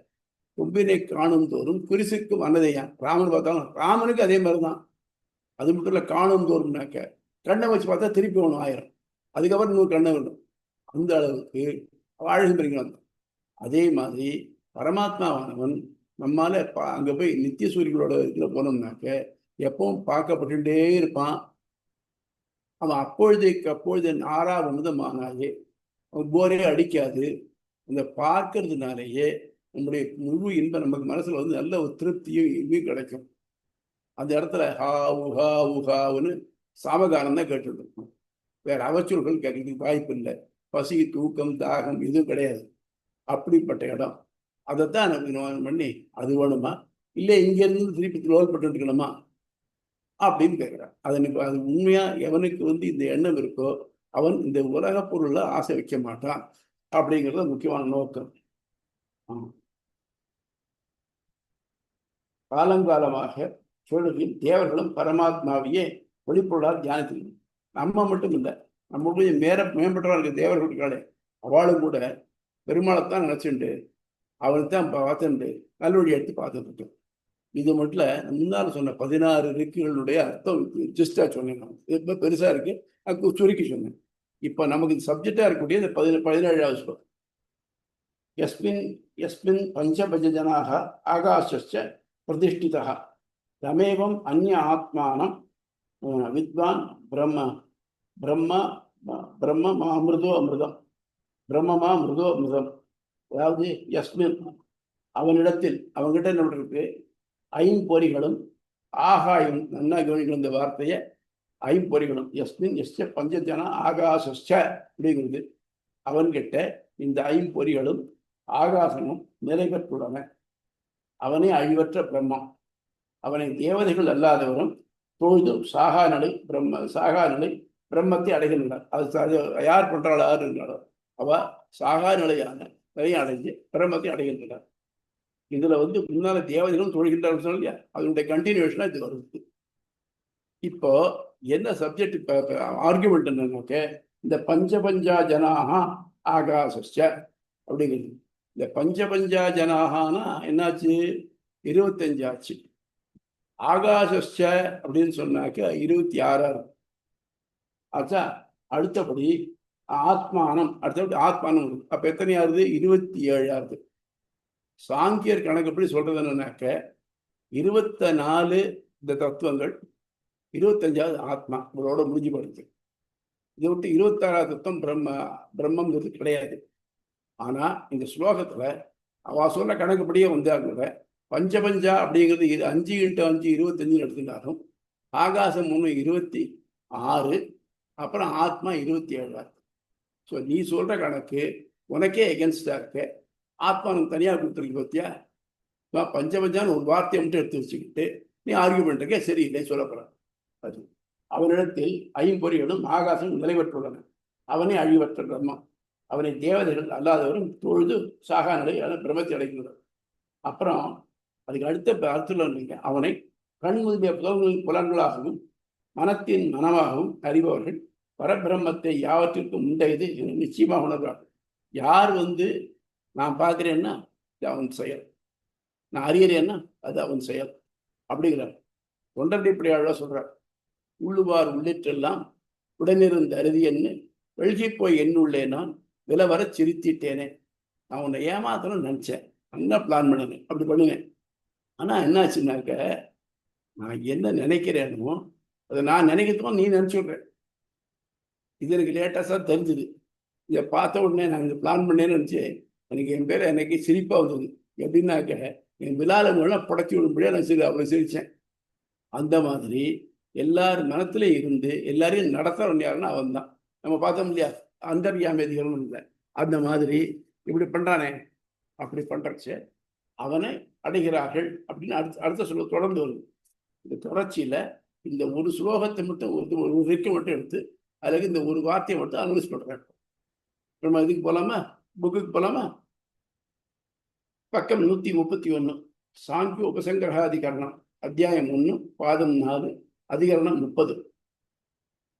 கொம்பினை காணும் தோறும் குறிசிற்கும் அன்னதையான். ராமன் பார்த்தாலும் ராமனுக்கு அதே மாதிரிதான். அது மட்டும் இல்லை, காணும் தோறும்னாக்க கண்ணை வச்சு பார்த்தா திருப்பி வேணும் 1000, அதுக்கப்புறம் 100 கண்ணை வேணும். அந்த அளவுக்கு அழகு பெருங்கிறான். அதே மாதிரி பரமாத்மாவானவன் நம்மால அங்க போய் நித்திய சூரியர்களோட இதுல போனோம்னாக்க எப்பவும் பார்க்கப்பட்டுட்டே இருப்பான். அவன் அப்பொழுதைக்கு அப்பொழுது ஆறாவது அவன் போரே அடிக்காது. அந்த பார்க்கறதுனாலேயே நம்முடைய முழு இன்பம் நமக்கு மனசுல வந்து நல்ல ஒரு திருப்தியும் இன்பம் கிடைக்கும். அந்த இடத்துல ஹாவு ஹாவு ஹாவுன்னு சாமகானம் தான் கேட்டுட்டு இருக்கும், வேற அவச்சொல்கள் கேட்கறதுக்கு வாய்ப்பு இல்லை. பசி தூக்கம் தாகம் இதுவும் கிடையாது. அப்படிப்பட்ட இடம். அதைத்தான் நமக்கு பண்ணி அது வேணுமா இல்லை இங்க இருந்து திருப்பி லோல்பட்டு இருக்கணுமா அப்படின்னு கேட்கிறான். அது உண்மையா எவனுக்கு வந்து இந்த எண்ணம் இருக்கோ அவன் இந்த உலக பொருள்ல ஆசை வைக்க மாட்டான் அப்படிங்கிறது முக்கியமான நோக்கம். காலங்காலமாக சோழர்களின் தேவர்களும் பரமாத்மாவையே வெளிப்பொருளால் தியானத்தில். நம்ம மட்டும் இல்லை, நம்மளுடைய மேம்பட்டவர்கள் இருக்க தேவர்கள் இருக்காளே அவளும் கூட பெருமாளைத்தான் நினைச்சுண்டு அவனைத்தான் பார்த்துட்டு நல்வழி எடுத்து பார்த்துட்டு இருக்கோம். இது மட்டும் இல்லை, முன்னால் சொன்ன 16 ரிக்குகளுடைய அர்த்தம் ஜஸ்டா சொன்னேன். ரொம்ப பெருசா இருக்கு, அது சுருக்கி சொன்னேன். இப்ப நமக்கு சப்ஜெக்டா இருக்கக்கூடிய இந்த 17வது ஸ்லோகம். யஸ்மின் யஸ்மின் பஞ்சபஜனாக ஆகாசஸ்ச பிரதிஷ்டிதா தமேவம் அந்நிய ஆத்மானம் வித்வான் பிரம்ம பிரம்ம பிரம்மமா மிருதோ அமிர்தம் பிரம்மமா மிருதோ அமிர்தம். அதாவது யஸ்மின் அவனிடத்தில், அவன்கிட்ட என்ன இருக்கு, ஐம்பொறிகளும் ஆகாயம். நல்லா கவனிக்கணும் இந்த வார்த்தையை, ஐம்பொறிகளும். யஸ்மின் எஸ்ய பஞ்சஜன ஆகாசஸ்ச அப்படிங்கிறது. அவன்கிட்ட இந்த ஐம்பொறிகளும் ஆகாசமும் நிலை பெற்றுள்ளன. அவனே அழிவற்ற பிரம்மம். அவனை தேவதைகள் அல்லாதவரும் தொழுது சாகா நிலை பிரம்மத்தை அடைகின்றனர். அது யார் பண்றாள் யார் இருந்தாலும் அவ சாகா நிலையான நிலையை அடைஞ்சு பிரம்மத்தை அடைகின்றனர். இதுல முன்னால தேவதைகளும் தொழுகின்றார்கள் இல்லையா, அதனுடைய கண்டினியூஷனா இது வருது. இப்போ என்ன சப்ஜெக்ட் ஆர்குமெண்ட் என்னன்னாக்க, இந்த பஞ்சபஞ்சா ஜனாக ஆகாசஸ்ய அப்படிங்கிறது. இந்த பஞ்சபஞ்சா ஜனாகனா என்னாச்சு, 25 ஆச்சு. ஆகாசஸ்ய அப்படின்னு சொன்னாக்க 26 ஆச்சா. அடுத்தபடி ஆத்மானம், அடுத்தபடி ஆத்மானம். அப்ப எத்தனை ஆகுது, 27 ஆகுது. சாங்கியர் கணக்குப்படி சொல்றது என்னன்னாக்க 24 இந்த தத்துவங்கள், 25வது ஆத்மா, இவரோட முடிஞ்சு போடுது. இதை விட்டு 26வது தத்துவம் பிரம்மங்கிறது கிடையாது. ஆனா இந்த ஸ்லோகத்துல அவ சொன்ன கணக்குப்படியே கூட பஞ்சபஞ்சா அப்படிங்கிறது 5 × 5 25 எடுத்துட்டாலும் ஆகாசம் 3 26, அப்புறம் ஆத்மா 27. ஸோ நீ சொல்ற கணக்கு உனக்கே எகென்ஸ்டா இருக்க. ஆத்மானம் தனியாக கொடுத்துருக்கு பத்தியா. பஞ்சபஞ்சான்னு ஒரு வார்த்தையை மட்டும் எடுத்து வச்சுக்கிட்டு நீ ஆர்கியூமெண்ட்டுக்கே சரியில்லை சொல்ல போற. அது அவனிடத்தில் 5 பொறிகளும் ஆகாசம் நிலைபெற்றுள்ளன. அவனே அழிவற்ற பிரம்மம். அவனை தேவதைகள் அல்லாதவரும் தொழுது சாகா நிலையான பிரம்மத்தை அடைகின்றனர். அப்புறம் அதுக்கு அடுத்த அர்த்தம் இல்லைங்க, அவனை கண் முதலிய புலன்களாகவும் மனத்தின் மனமாகவும் அறிபவர்கள் பரபிரம்மத்தை யாவற்றிற்கும் முந்தையது நிச்சயமாக உணர்வார்கள். யார் நான் பார்க்கிறேன்னா அது அவன் செயல், நான் அறியறேன்னா அது அவன் செயல் அப்படிங்கிறார். தொண்டர்டிப்படியாள சொல்றார், உள்ளுவார் உள்ளிட்டெல்லாம் உடனிருந்த அருதியன்னு வெள்கி போய் என்னுள்ளே நான் விலவர சிரித்திட்டேனே. நான் உன்னை ஏமாத்தணும்னு நினைச்சேன், நல்லா பிளான் பண்ணினேன், அப்படி பண்ணினேன். ஆனா என்னாச்சுன்னாக்க, நான் என்ன நினைக்கிறேனோ அதை நான் நினைக்கிறதுக்கும் நீ நினைச்சுடுற. இது எனக்கு லேட்டஸ்டாக தெரிஞ்சுது. இதை பார்த்த உடனே நான் இதை பிளான் பண்ணேன்னு நினச்சி எனக்கு என் பேர் எனக்கு சிரிப்பாக வந்தது. எப்படின்னாக்க, என் விழால மூலம் புடச்சி விடும்படியாக நான் அவ்வளோ சிரித்தேன். அந்த மாதிரி எல்லார் மனத்திலே இருந்து எல்லாரையும் நடத்துறவன் யாருன்னா அவன் தான். நம்ம பார்த்தோம் இல்லையா, அந்தர்யாமதிகளும் இல்லை. அந்த மாதிரி இப்படி பண்ணுறானே, அப்படி பண்ணுறச்சு அவனை அடைகிறார்கள் அப்படின்னு அடுத்த சொல்ல தொடர்ந்து வருது. இந்த தொடர்ச்சியில் இந்த ஒரு ஸ்லோகத்தை மட்டும் ஒரு ரிக்கை மட்டும் எடுத்து அதுக்கு இந்த ஒரு வார்த்தையை மட்டும் அனலைஸ் பண்ணுறேன். நம்ம இதுக்கு போகலாமா, புக்குக்கு போகலாமா? பக்கம் 131, சாங்கிய உபசங்கிரகாதிகரணம், அத்தியாயம் 1, பாதம் 4, அதிகரணம் 30.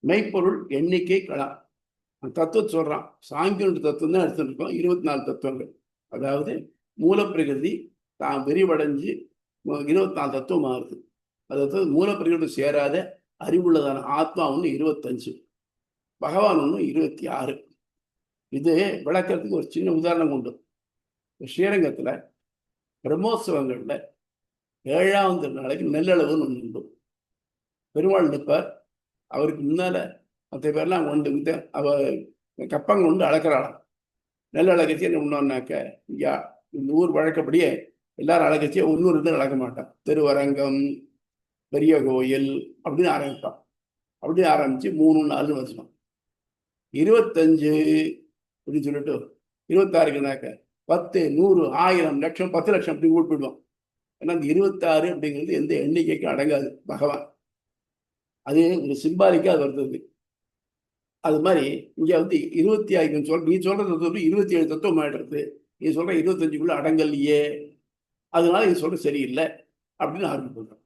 மெய்ப்பொருள் எண்ணிக்கை களா தத்துவம் சொல்றான். சாங்கியனுடைய தத்துவம் தான் எடுத்துருக்கோம். 24 தத்துவங்கள். அதாவது மூலப்பிரகிருதி தான் விரிவடைஞ்சு 24 தத்துவம் ஆகுது. அதாவது மூலப்பிரகிருதி சேராத அறிவுள்ளதான ஆத்மா 25, பகவான் 26. இது விளக்கத்துக்கு ஒரு சின்ன உதாரணம் உண்டு. ஸ்ரீரங்கத்துல பிரம்மோத்சவங்கள்ல 7ஆம் திருநாளைக்கு நெல்லளவுன்னு ஒன்று உண்டு. பெருமாள் நிற்பார். அவருக்கு முன்னால மற்ற பேர்லாம் கொண்டு அவ கப்பங்க கொண்டு அளக்கிறாளாம். நெல் அழகச்சியை என்ன பண்ணோம்னாக்க, இந்த ஊர் வழக்கப்படியே எல்லாரும் அழகச்சியை 100 அளக்க மாட்டான். திருவரங்கம், பெரிய கோயில் அப்படின்னு ஆரம்பிப்பான். அப்படி ஆரம்பிச்சு 3, 4 வருஷம் 25 அப்படின்னு சொல்லிட்டு 26க்குனாக்க 10, 100, 1000, லட்சம், 10 லட்சம் அப்படி போயிடுவான். ஏன்னா அந்த 26 அப்படிங்கிறது எந்த எண்ணிக்கைக்கும் அடங்காது பகவான். அது ஒரு சிம்பாலிக்கா அது வருது. அது மாதிரி இங்க 25 நீ சொல்றது 27 தத்துவம் ஆயிடுறது. நீ சொல்ற 25க்குள்ள அடங்கல்லையே, அதனால நீ சொல்ற சரியில்லை அப்படின்னு ஆரம்பிச்சு.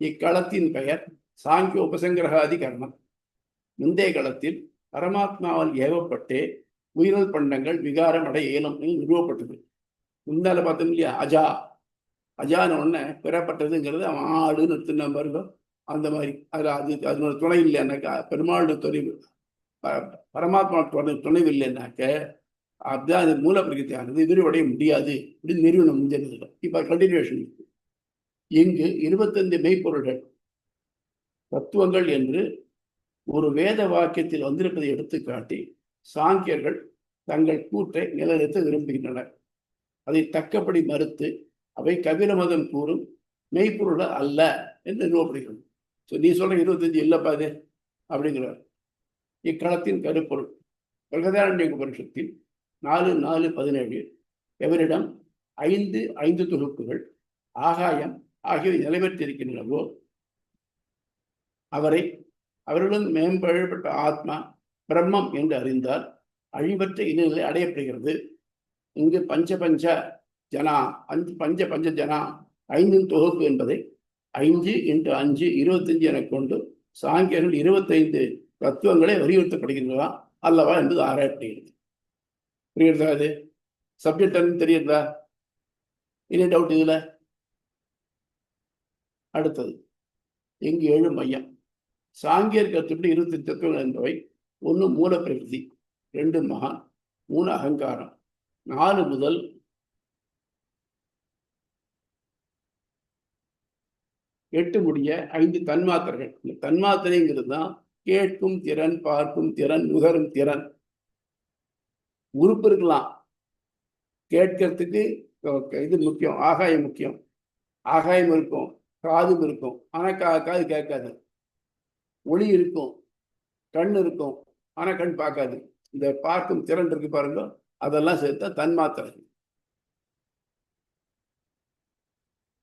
இக்களத்தின் பெயர் சாங்கிய உபசங்கிரகாதி கர்மம். முந்தைய களத்தில் பரமாத்மாவால் ஏவப்பட்டே உயிரல் பண்டங்கள் விகாரம் அடைய இயலும் நிறுவப்பட்டது. முந்தால பார்த்தோம் இல்லையா, அஜான உடனே பெறப்பட்டதுங்கிறது அவன் ஆடுன்னு எடுத்துன பாருங்க. அந்த மாதிரி அதனோட துணை இல்லைன்னாக்கா, பெருமாளோட துணைவு, பரமாத்மா துணைவு இல்லைன்னாக்க அப்படிதான் அது மூலப்பிரகிருதியானது விரிவடைய முடியாது அப்படின்னு நிறுவனம் முடிஞ்சது. இப்ப கண்டினியூஷன். இங்கு 25 மெய்ப்பொருள்கள் தத்துவங்கள் என்று ஒரு வேத வாக்கியத்தில் வந்திருப்பதை எடுத்துக்காட்டி சாங்கியர்கள் தங்கள் கூற்றை நிலைநிறுத்த விரும்புகின்றனர். அதை தக்கப்படி மறுத்து அவை கபில மதம் கூறும் மெய்ப்பொருள் அல்ல என்று நிறுவப்படுகிறது. நீ சொல்ற 25 இல்லப்பா அது அப்படிங்கிறார். இக்களத்தின் கருப்பொருள் பிரகதாரண்ய உபனிஷத்தில் 4:4-17 எவரிடம் 5 தொகுப்புகள், ஆகாயம் ஆகியவை நிலைபெற்றிருக்கின்றனவோ அவர்களும் மேம்பட்ட ஆத்மா பிரம்மம் என்று அறிந்தால் அழிவற்ற இணைநிலை அடையப்படுகிறது. இங்கு பஞ்ச ஜனா பஞ்ச ஜனா 5 தொகுப்பு என்பதை 5 × 5 25 என கொண்டு சாங்கியர்கள் 25 தத்துவங்களை வலியுறுத்தப்படுகின்றதா அல்லவா என்பது ஆராயப்படுகிறது. புரியுறதா? அது சப்ஜெக்ட் தெரியுதா? என்ன டவுட் இதுல? அடுத்தது இங்கு 7 மையம். சாங்கியர் கருத்துப்படி 25 தத்துவங்கள் என்பவை 1 மூல பிரகிருதி, 2 மகான், 3 அகங்காரம், 4 முதல் 8 முடிய 5 தன்மாத்திரைகள். இந்த தன்மாத்திரைங்கிறது தான் கேட்கும் திறன், பார்க்கும் திறன், நுகரும் திறன். உறுப்பு இருக்கலாம், கேட்கறதுக்கு இது முக்கியம், ஆகாயம் முக்கியம். ஆகாயம் இருக்கும், காதும் இருக்கும், ஆனா காது கேட்காது. ஒளி இருக்கும், கண் இருக்கும், ஆனா கண் பார்க்காது. இந்த பார்க்கும் திறன் இருக்கு பாருங்க, அதெல்லாம் சேர்த்தா தன்மாத்திரை.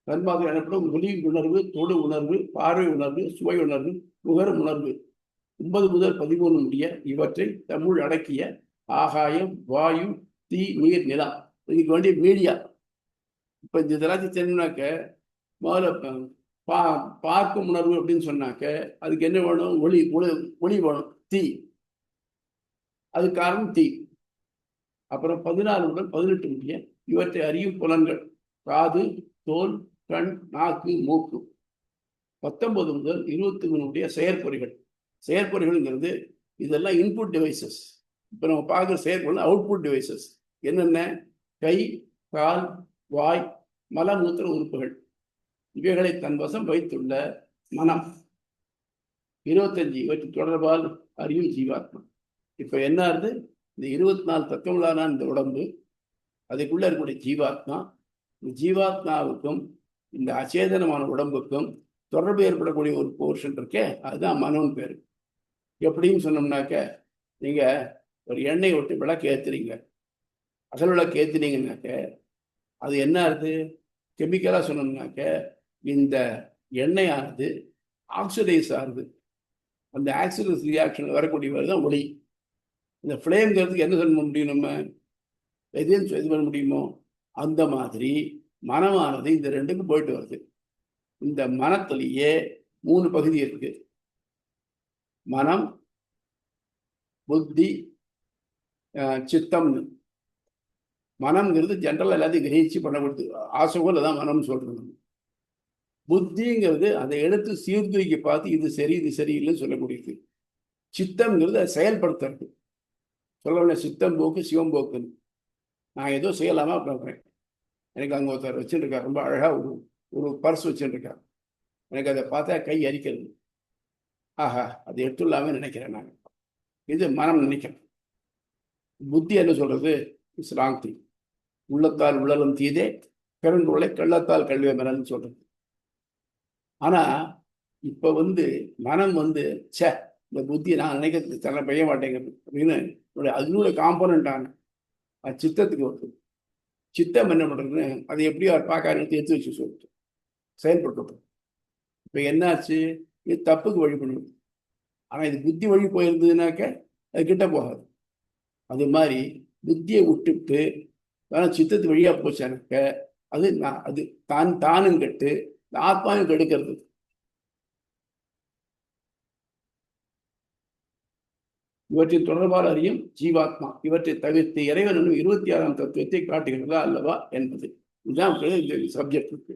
தன்மாத்திரை எனப்படும் ஒளி உணர்வு, தொடு உணர்வு, பார்வை உணர்வு, சுவை உணர்வு, நுகரும் உணர்வு 9 முதல் 13 முடிய இவற்றை தமிழ் அடக்கிய ஆகாயம், வாயு, தீ, நீர், நிலம். இதுக்கு வேண்டிய மீடியா. இப்ப இந்த இதெல்லாம் தெரிஞ்சுனாக்க முதல்ல பார்க்கும் உணர்வு அப்படின்னு சொன்னாக்க அதுக்கு என்ன வேணும்? ஒளி வேணும், தீ. அது காரணம் தீ. அப்புறம் 14 முதல் 18 முடிய இவற்றை அறியும் புலன்கள் காது, தோல், கண், நாக்கு, மூக்கு. 19 முதல் 23 முடிய செயற்பொறிகள். செயற்பொறிகள்ங்கிறது இதெல்லாம் இன்புட் டிவைசஸ். இப்போ நம்ம பார்க்குற செயற்பொருள் அவுட்புட் டிவைசஸ். என்னென்ன? கை, கால், வாய், மலமூத்திர உறுப்புகள். இவைகளை தன் வசம் வைத்துள்ள மனம் 25. இவற்றை தொடர்பால் அறியும் ஜீவாத்மா. இப்ப என்ன ஆகுது? இந்த 24 தத்துவங்களான இந்த உடம்பு, அதுக்குள்ள இருக்கக்கூடிய ஜீவாத்மா, இந்த ஜீவாத்மாவுக்கும் இந்த அச்சேதனமான உடம்புக்கும் தொடர்பு ஏற்படக்கூடிய ஒரு போர்ஷன் இருக்கே, அதுதான் மனம்னு பேரு. எப்படின்னு சொன்னோம்னாக்க, நீங்க ஒரு எண்ணெய் விட்டு விளக்கு ஏத்துறீங்க. அகல் விளக்கு ஏத்துனீங்கன்னாக்க அது என்ன ஆகுது? கெமிக்கலா சொன்னோம்னாக்க இந்த எண்ணெயானது ஆக்சிடைஸ் ஆகுது. அந்த ஆக்சிடைஸ் ரியாக்ஷன் வரக்கூடியவர் தான் ஒளி. இந்த ஃப்ளேம்ங்கிறதுக்கு என்ன சொல்ல முடியும்? நம்ம எதையும் இது பண்ண முடியுமோ? அந்த மாதிரி மனமானது இந்த ரெண்டுக்கும் போயிட்டு வருது. இந்த மனத்திலேயே 3 பகுதி இருக்கு. மனம், புத்தி, சித்தம்னு. மனம்ங்கிறது ஜென்ரல் எல்லாத்தையும் கிரகிச்சு பண்ணப்படுது. ஆசைகோல் தான் மனம்னு சொல்றது. புத்திங்கிறது அதை எடுத்து சீர்தூக்கி பார்த்து இது சரி இது சரியில்லைன்னு சொல்லக்கூடியது. சித்தம்ங்கிறது அதை செயல்படுத்துறது. சொல்ல சித்தம் போக்கு சிவம் போக்குன்னு. நான் ஏதோ செய்யலாமா பார்க்குறேன். எனக்கு அங்கே ஒருத்தர் வச்சுருக்கார், ரொம்ப அழகா ஒரு பர்ஸ் வச்சுருக்கார். எனக்கு அதை பார்த்தா கை அரிக்கிறது. ஆஹா, அதை எடுத்துடலாமே நினைக்கிறேன். நான் இது மனம் நினைக்கிறேன். புத்தி என்ன சொல்றது? It's wrong thing. உள்ளத்தால் உழலும் தீதே, பிறன்களை கள்ளத்தால் கல்விய மனம்னு சொல்றது. ஆனா இப்ப மனம் சே, இந்த புத்தி நான் நினைக்கிறது தர பெய்ய மாட்டேங்கிறது அப்படின்னு அதனுடைய காம்போனண்டான அது சித்தத்துக்கு வருது. சித்தம் என்ன பண்றதுன்னு அதை எப்படி அவர் பார்க்க எடுத்து வச்சு சொல்லிட்டு செயல்படுத்த. இப்ப என்னாச்சு? இது தப்புக்கு வழி பண்ணுது. ஆனா இது புத்தி வழி போயிருந்ததுனாக்க அது கிட்ட போகாது. அது மாதிரி புத்தியை விட்டுட்டு சித்தத்து வழியா போச்சானாக்க அது தானும் கெட்டு ஆத்மாவும் கெடுக்கிறது. இவற்றின் தொடர்பால் அறியும் ஜீவாத்மா. இவற்றை தவிர்த்து இறைவன் 26ஆம் தத்துவத்தை காட்டுகிறதா அல்லவா என்பது இதுதான் சப்ஜெக்ட் இருக்கு.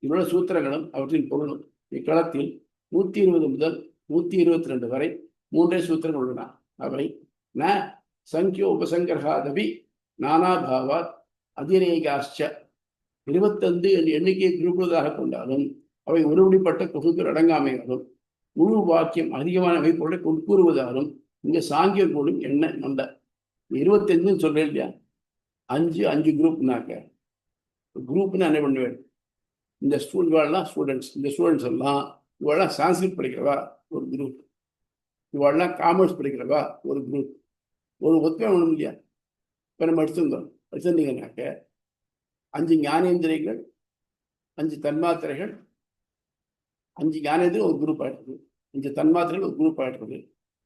இவ்வளவு சூத்திரங்களும் அவற்றின் பொருளும் இக்களத்தில் 120 முதல் 122 வரை 3 சூத்திரங்கள் உள்ளன. அவை ந சங்கியோ உபசங்கராதபி நானாபாவாத் அதிரேகாஷ்ச 25 எண்ணிக்கையை குறிப்பிடுவதாக கொண்டாலும் அவை ஒருபடிப்பட்ட தொகுப்பில் அடங்காமையாலும் முழு வாக்கியம் அதிகமான அமைப்போட கூறுவதாலும் இங்க சாங்கியர் கூடும் என்ன நல்ல 25 சொல்றேன் இல்லையா? 5 குரூப்னாக்க குரூப்னு என்ன பண்ணுவேன்? இந்த ஸ்டூடெண்ட்லாம் இந்த ஸ்டூடெண்ட்ஸ் எல்லாம் இவெல்லாம் சான்ஸ்கிரிட் படிக்கிறவா ஒரு குரூப், இவெல்லாம் காமர்ஸ் படிக்கிறவா ஒரு குரூப். ஒரு ஒத்துமை ஒண்ணும் இல்லையா? இப்ப நம்ம எடுத்துருந்தீங்கன்னாக்க 5 ஞானேந்திரியங்கள், 5 தன்மாத்திரைகள், 5 ஞானது ஒரு குரூப் ஆயிடுது, 5 தன்மாத்திரைகள் ஒரு குரூப் ஆயிடுறது,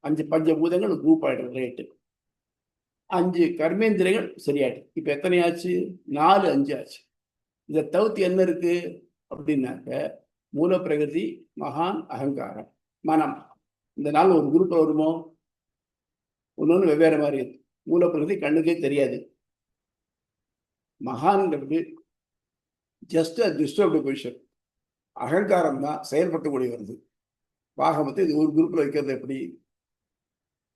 5 பஞ்சபூதங்கள் ஒரு குரூப் ஆயிடுறது, ரைட்டு. 5 கர்மேந்திரங்கள் சரியாயிடுது. இப்ப எத்தனை ஆச்சு? 4 5 ஆச்சு. இதை தவிர்த்து என்ன இருக்கு அப்படின்னாக்க மூல பிரகிருதி, மகான், அகங்காரம், மனம். இந்த நாள் ஒரு குரூப்ல வருமோ? ஒன்னொன்னு வெவ்வேறு மாதிரி இருக்கு. மூல பிரகிருதி கண்ணுக்கே தெரியாது. மகான்கிறது ஜஸ்ட் டிஸ்டர்ப்டு பொசிஷன். அகங்காரம் தான் செயல்பட்டக்கூடிய வருது. பாகமத்தை இது ஒரு குரூப்ல வைக்கிறது எப்படி?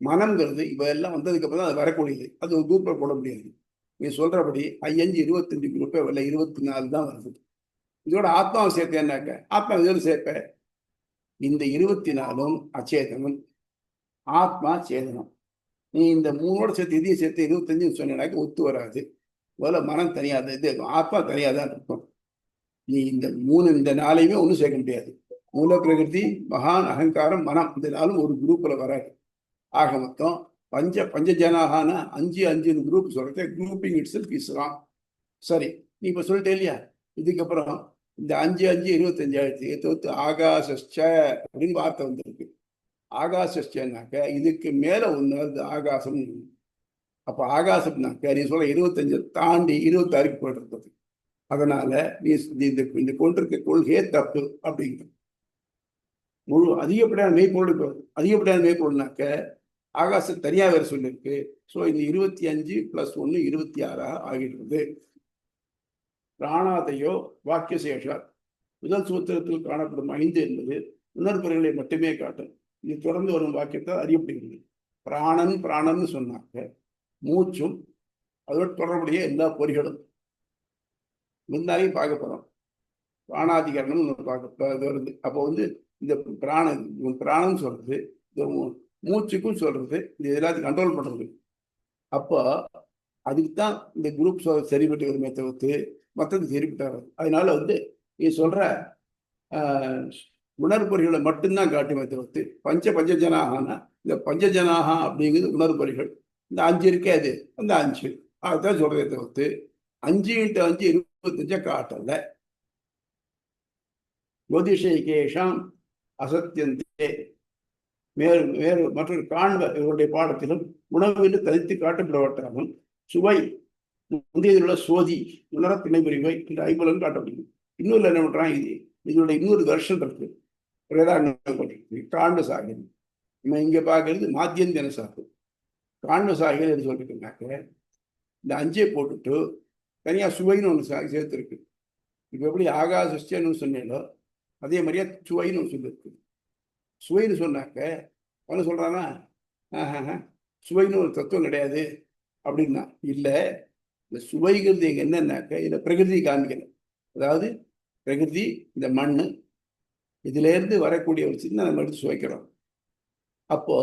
மனம்ங்கிறது இவ எல்லாம் வந்ததுக்கு அப்புறம் தான் அது வரக்கூடியது. அது ஒரு குரூப்ல போட முடியாது. நீ சொல்றபடி 5 25 குரூப்பே வரல, 24 தான் வருது. இதோட ஆத்மாவை சேர்த்தேன்னாக்க ஆத்மா இதோட சேர்ப்ப. இந்த 24ம் அச்சேதனம், ஆத்மா சேதனம். நீ இந்த 3ஓட சேர்த்து இதையும் சேர்த்து 25 சொன்னாக்க ஒத்து வராது. முதல்ல மனம் தனியாத, இது ஆத்மா தனியாதான் இருக்கும். நீ இந்த 4ஐயுமே ஒன்றும் சேர்க்க முடியாது. மூல பிரகிருதி, மகான், அகங்காரம், மனம், இந்த 4ம் ஒரு குரூப்ல வராது. ஆக மொத்தம் பஞ்சஜனாகான 5 5 குரூப் சொல்றது grouping it self is wrong. சரி, நீ இப்ப சொல்லிட்டே இல்லையா? இதுக்கப்புறம் இந்த 5 5 25 ஆயிடுச்சு. தோத்து ஆகாசஸ்ச அப்படின்னு வார்த்தை வந்திருக்கு. ஆகாசஸ்சன்னாக்க இதுக்கு மேல ஒண்ணு வருது, ஆகாசம். அப்ப ஆகாசம்னாக்க நீ சொல்ல 25 தாண்டி 26க்கு போயிட்டு. அதனால நீ இந்த கொண்டிருக்க கொள்கையே தப்பு அப்படிங்கிறது. முழு அதிகப்படியான மெய்ப்பொருள். அதிகப்படியான மெய்ப்பொருள்னாக்க ஆகாசம் தனியா வேற சொல்லிருக்கு. ஸோ இந்த 25 + 1 26 ஆகிடுறது. பிராணாதையோ வாக்கிய சேஷா முதல் சூத்திரத்தில் காணப்படும் 5 என்பது உணர்வுகளை மட்டுமே காட்டும். இது தொடர்ந்து வரும் வாக்கியத்தால் அறியப்படுகிறது. பிராணன் பிராணன் சொன்னாக்க மூச்சும் அதோடு தொடர்புடைய எல்லா பொறிகளும் முன்னாலேயும் பார்க்க போறோம். பிராணாதிகரணம் பார்க்க வருது. அப்போ இந்த பிராணம் சொல்றது, இந்த மூச்சுக்கும் சொல்றது, இது எல்லாத்தையும் கண்ட்ரோல் பண்றது. அப்போ அதுக்கு தான் இந்த குரூப் சரிப்பட்டு வருமே தவிர்த்து மற்றது சரிப்பட்டாரு. அதனால நீ சொல்ற உணர்பொறிகளை மட்டும்தான் காட்டுமே தவிர்த்து பஞ்சஜனாகனா இந்த பஞ்சஜனாகா அப்படிங்கிறது உணர்பொறிகள். இந்த 5 இருக்கே அது அந்த 5 அதுதான் சொல்றதை தவிர்த்து 5 × 5 25 காட்டல. ஜோதிஷேஷாம் அசத்தியந்தே வேறு மற்றொரு காண்ப இவருடைய பாடத்திலும் உணவு தனித்து காட்டப்படப்பட்டாலும் சுவை முந்தையதில் உள்ள சோதி உணர துணைபுரிவை இந்த 5 காட்டப்படுகிறது. இன்னொரு என்ன பண்றான், இதோட இன்னொரு வெர்ஷன் இருக்கு. காண்ப சாகரி. நம்ம இங்க பார்க்கறது மாத்தியந்தின சாகு. காண்ப சாகரி என்று சொல்லிட்டுனாக்க இந்த 5 போட்டுட்டு தனியா சுவைன்னு ஒன்று சேர்த்துருக்கு. இப்போ எப்படி ஆகாசஸ்டன்னு சொன்னேனோ அதே மாதிரியா சுவைன்னு ஒன்று சொல்லியிருக்கு. சுவைன்னு சொன்னாக்க அவனு சொல்றானா சுவைன்னு ஒரு தத்துவம் கிடையாது அப்படின்னா இல்லை. இந்த சுவைங்கிறது எங்க என்னன்னாக்க இதை பிரகிருதி காமிக்கணும். அதாவது பிரகிருதி, இந்த மண், இதுல இருந்து வரக்கூடிய ஒரு சின்ன நம்ம எடுத்து சுவைக்கிறோம். அப்போ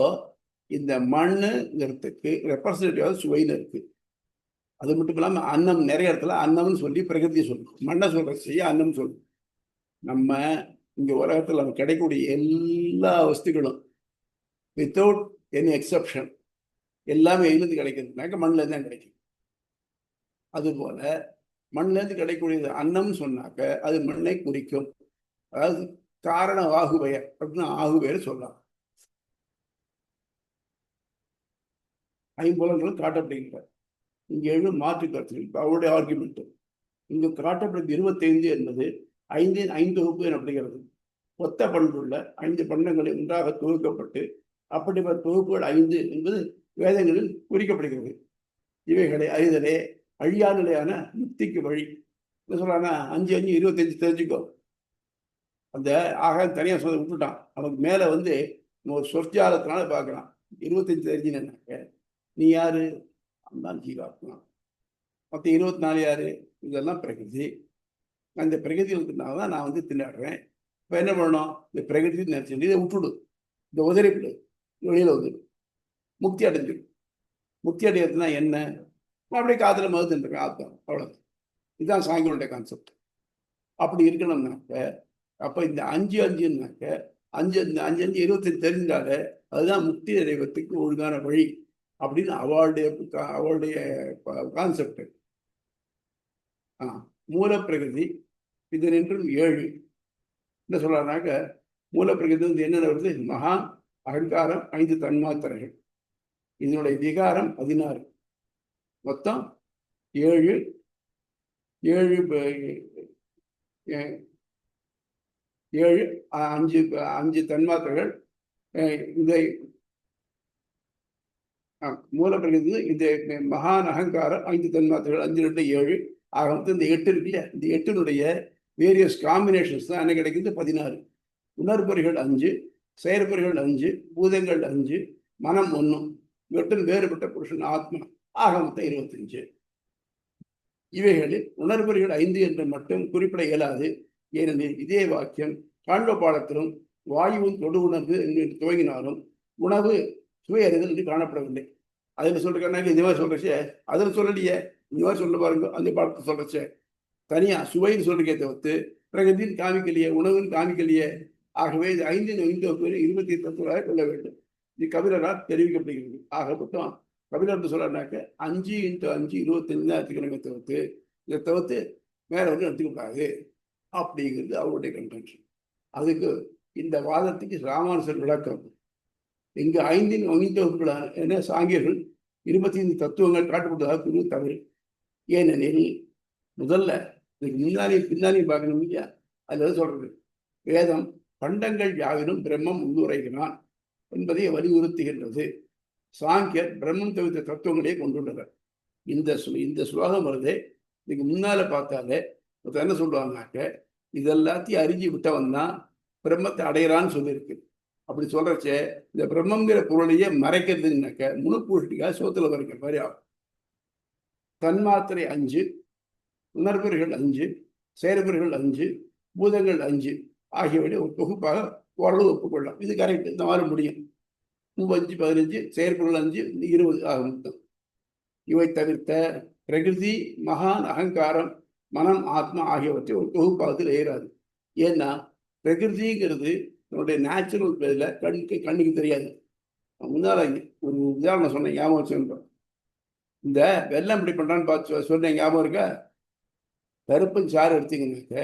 இந்த மண்ணுங்கிறதுக்கு ரெப்ரசன்டேட்டிவ் சுவைன்னு இருக்கு. அது மட்டும் இல்லாம அன்னம் நிறைய இடத்துல அன்னம்னு சொல்லி பிரகிருதி சொல்லும். மண்ணை சொல்ற செய்ய அன்னம் சொல்லும். நம்ம இங்க உலகத்துல நம்ம கிடைக்கக்கூடிய எல்லா வஸ்துக்களும் வித்தவுட் எனி எக்ஸப்ஷன் எல்லாமே எங்கிருந்து கிடைக்கிறதுனாக்க மண்ணில தான் கிடைக்கும். அதுபோல மண்ணிலிருந்து கிடைக்கக்கூடியது அன்னம் சொன்னாக்க அது மண்ணை குறிக்கும். அதாவது காரண ஆகுபெயர் அப்படின்னு ஆகுபெயர் சொல்லலாம். 5 காட்டப்படுகின்ற இங்க 7 மாற்று கருத்துக்கள் அவருடைய ஆர்குமெண்ட். இங்கு காட்டப்படும் 25 என்பது 5 தொகுப்பு எனப்படுகிறது. ஒத்த பண்புள்ள 5 பண்டங்களை ஒன்றாக தொகுக்கப்பட்டு அப்படிப்பட்ட தொகுப்புகள் 5 என்பது வேதங்களில் குறிக்கப்படுகிறது. இவைகளை அறிதலே அழியா நிலையான முக்திக்கு வழி. என்ன சொல்றாங்கன்னா 5 5 25 தெரிஞ்சுக்கோ. அந்த ஆக தனியா சொல்ல விட்டுட்டான். அவனுக்கு மேல ஒரு சொற்சாலத்தினால பார்க்கலாம். 25 தெரிஞ்சுனாக்க நீ யாரு? அந்த ஜீவாத்மா. மற்ற 24 யாரு? இதெல்லாம் பிரகிருதி. அந்த பிரகிருதினால தான் நான் திண்டாடுறேன். இப்போ என்ன பண்ணணும்? இந்த பிரகிருதி நினைச்சு இதை விட்டுடு, இந்த உதறிப்பிடு, வெளியில முக்தி அடைஞ்சிடும். முக்தி அடைகிறதுனா என்ன? அப்படியே காத்துல மதுந்துருக்கேன் ஆத்மா, அவ்வளவு. இதுதான் சாயங்களுடைய கான்செப்ட். அப்படி இருக்கணும்னாக்க அப்ப இந்த 5 5ன்னாக்க 5 5 5 25 தெரிஞ்சாலே அதுதான் முக்தி அடைவதற்கு ஒழுங்கான வழி அப்படின்னு அவளுடைய கான்செப்ட். மூல பிரகிருதி, இது நின்றும் 7. என்ன சொல்றாருனாக்க மூலப்பிரகிருதி வந்து என்னென்ன வருது? மகான், அகங்காரம், 5 தன்மாத்திரைகள். இதனுடைய விகாரம் 16. மொத்தம் 7 7 7 5 தன்மாத்திரைகள். இந்த மூலப்பிரகிருதி இந்த மகான், அகங்காரம், 5 தன்மாத்திரைகள், 5 2 7 ஆக மொத்தம் இந்த 8 இருக்கு இல்லையா? இந்த 8னுடைய வேரியஸ் காம்பினேஷன்ஸ் தான் என்ன கிடைக்குது? 16. உணர்பொறிகள் 5, செயற்பொறிகள் 5, பூதங்கள் 5, மனம் 1, இவற்றில் வேறுபட்ட புருஷன் ஆத்மா ஆக மொத்தம் 25. இவைகளில் உணர்பொறிகள் 5 என்று மட்டும் குறிப்பிட இயலாது. ஏனெனில் இதே வாக்கியம் காண்ப பாடத்திலும் வாயுவின் தொடு உணர்வு என்று துவங்கினாலும் உணவு சுவை அறிதல் என்று காணப்படவில்லை. அதில் சொல்றேன்னாக்க இது மாதிரி சொல்றச்சே, அதில் சொல்லலையே, இந்த மாதிரி சொல்ல பாருங்க. அந்த பாடத்தை சொல்றச்சே தனியா சுவைன்னு சொல்றீங்க தவிர்த்து பிரகதின்னு காமிக்கலையே, உணவுன்னு காமிக்கலையே. ஆகவே இது 5 20 தத்துவராக கொள்ள வேண்டும். இது கபிலரால் தெரிவிக்கப்படுகிறது. ஆக மொத்தம் கபிலர் சொல்றாருனாக்க 5 × 5 25 தான் எடுத்துக்கணுமே தவிர்த்து இதை தவிர்த்து வேற ஒன்றும் எடுத்துக்கூடாது அப்படிங்கிறது அவருடைய கன்டென்ஷன். அதுக்கு இந்த வாதத்துக்கு ராமானுசர் விளக்கம். இங்கு 5 வகுப்புகளான என சாங்கியர்கள் 25 தத்துவங்கள் காட்டப்படுவதாக தவறு. ஏனெனில் முதல்ல முன்னாலேயும் பின்னாலேயும் பார்க்கணும் இல்லையா? அதில் சொல்றது வேதம் பண்டங்கள் யாவினும் பிரம்மம் முன்னுரைகிறான் என்பதை வலியுறுத்துகின்றது. சாங்கியர் பிரம்மம் தவிர்த்த தத்துவங்களே கொண்டுள்ளனர். இந்த சுலோகம் வருதே, இதுக்கு முன்னால பார்த்தாலே என்ன சொல்லுவாங்கனாக்க, இதெல்லாத்தையும் அறிஞ்சு விட்டவன் தான் பிரம்மத்தை அடையிறான்னு சொல்லியிருக்கு. அப்படி சொல்றச்சே இந்த பிரம்மங்கிற பொருளையே மறைக்கிறதுனாக்க முழுப்பூட்டிக்காக சோத்துல வரைக்கிற மாதிரி ஆகும். தன்மாத்திரை 5, உணர்வுகள் 5, செயற்பொறிகள் 5, பூதங்கள் 5 ஆகியவற்றை ஒரு தொகுப்பாக ஓரளவு ஒப்புக்கொள்ளலாம். இது கரெக்ட், இந்த மாதிரி முடியும். 5 15, செயற்பொருள் 5 20 ஆக மொத்தம். இவை தவிர்த்த பிரகிருதி, மகான், அகங்காரம், மனம், ஆத்மா ஆகியவற்றை ஒரு தொகுப்பாக ஏறாது. ஏன்னா பிரகிருதிங்கிறது என்னுடைய நேச்சுரல் பேர்ல கண்ணுக்கு தெரியாது. முன்னால ஒரு உதாரணம் சொன்னேன், ஞாபகம் சொல்றேன். இந்த வெள்ளம் இப்படி பண்றான்னு பார்த்து சொன்னேன், ஞாபகம் இருக்கா? கருப்பன் சாறு எடுத்தீங்கன்னாக்க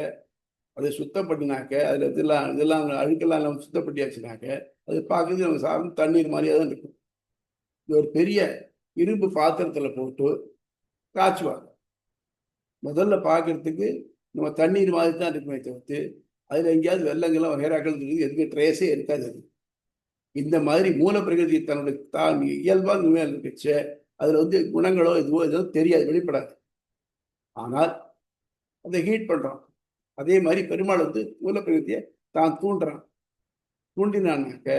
அதை சுத்தப்பட்டினாக்க அதில் இதெல்லாம் அழுக்கெல்லாம் நம்ம சுத்தப்பட்டியாச்சுனாக்க அது பார்க்குறது நம்ம சார்ந்து தண்ணீர் மாதிரியே தான் இருக்கும். இது ஒரு பெரிய இரும்பு பாத்திரத்தில் போட்டு காய்ச்சுவாங்க. முதல்ல பார்க்கறதுக்கு நம்ம தண்ணீர் மாதிரி தான் இருக்குமே தவிர்த்து அதில் எங்கேயாவது வெள்ளங்கள்லாம் வகைராக்கள் இருக்குது, எதுக்கு ட்ரேஸே இருக்காது. அது இந்த மாதிரி மூல பிரகிருதி தன்னுடைய இயல்பாக நுழைய இருக்குச்சு. அதில் வந்து குணங்களோ எதுவோ தெரியாது, வெளிப்படாது. ஆனால் அதை ஹீட் பண்ணுறோம். அதே மாதிரி பெருமாள் வந்து மூலப்பிரகிருதியை தான் தூண்டினான்னாக்க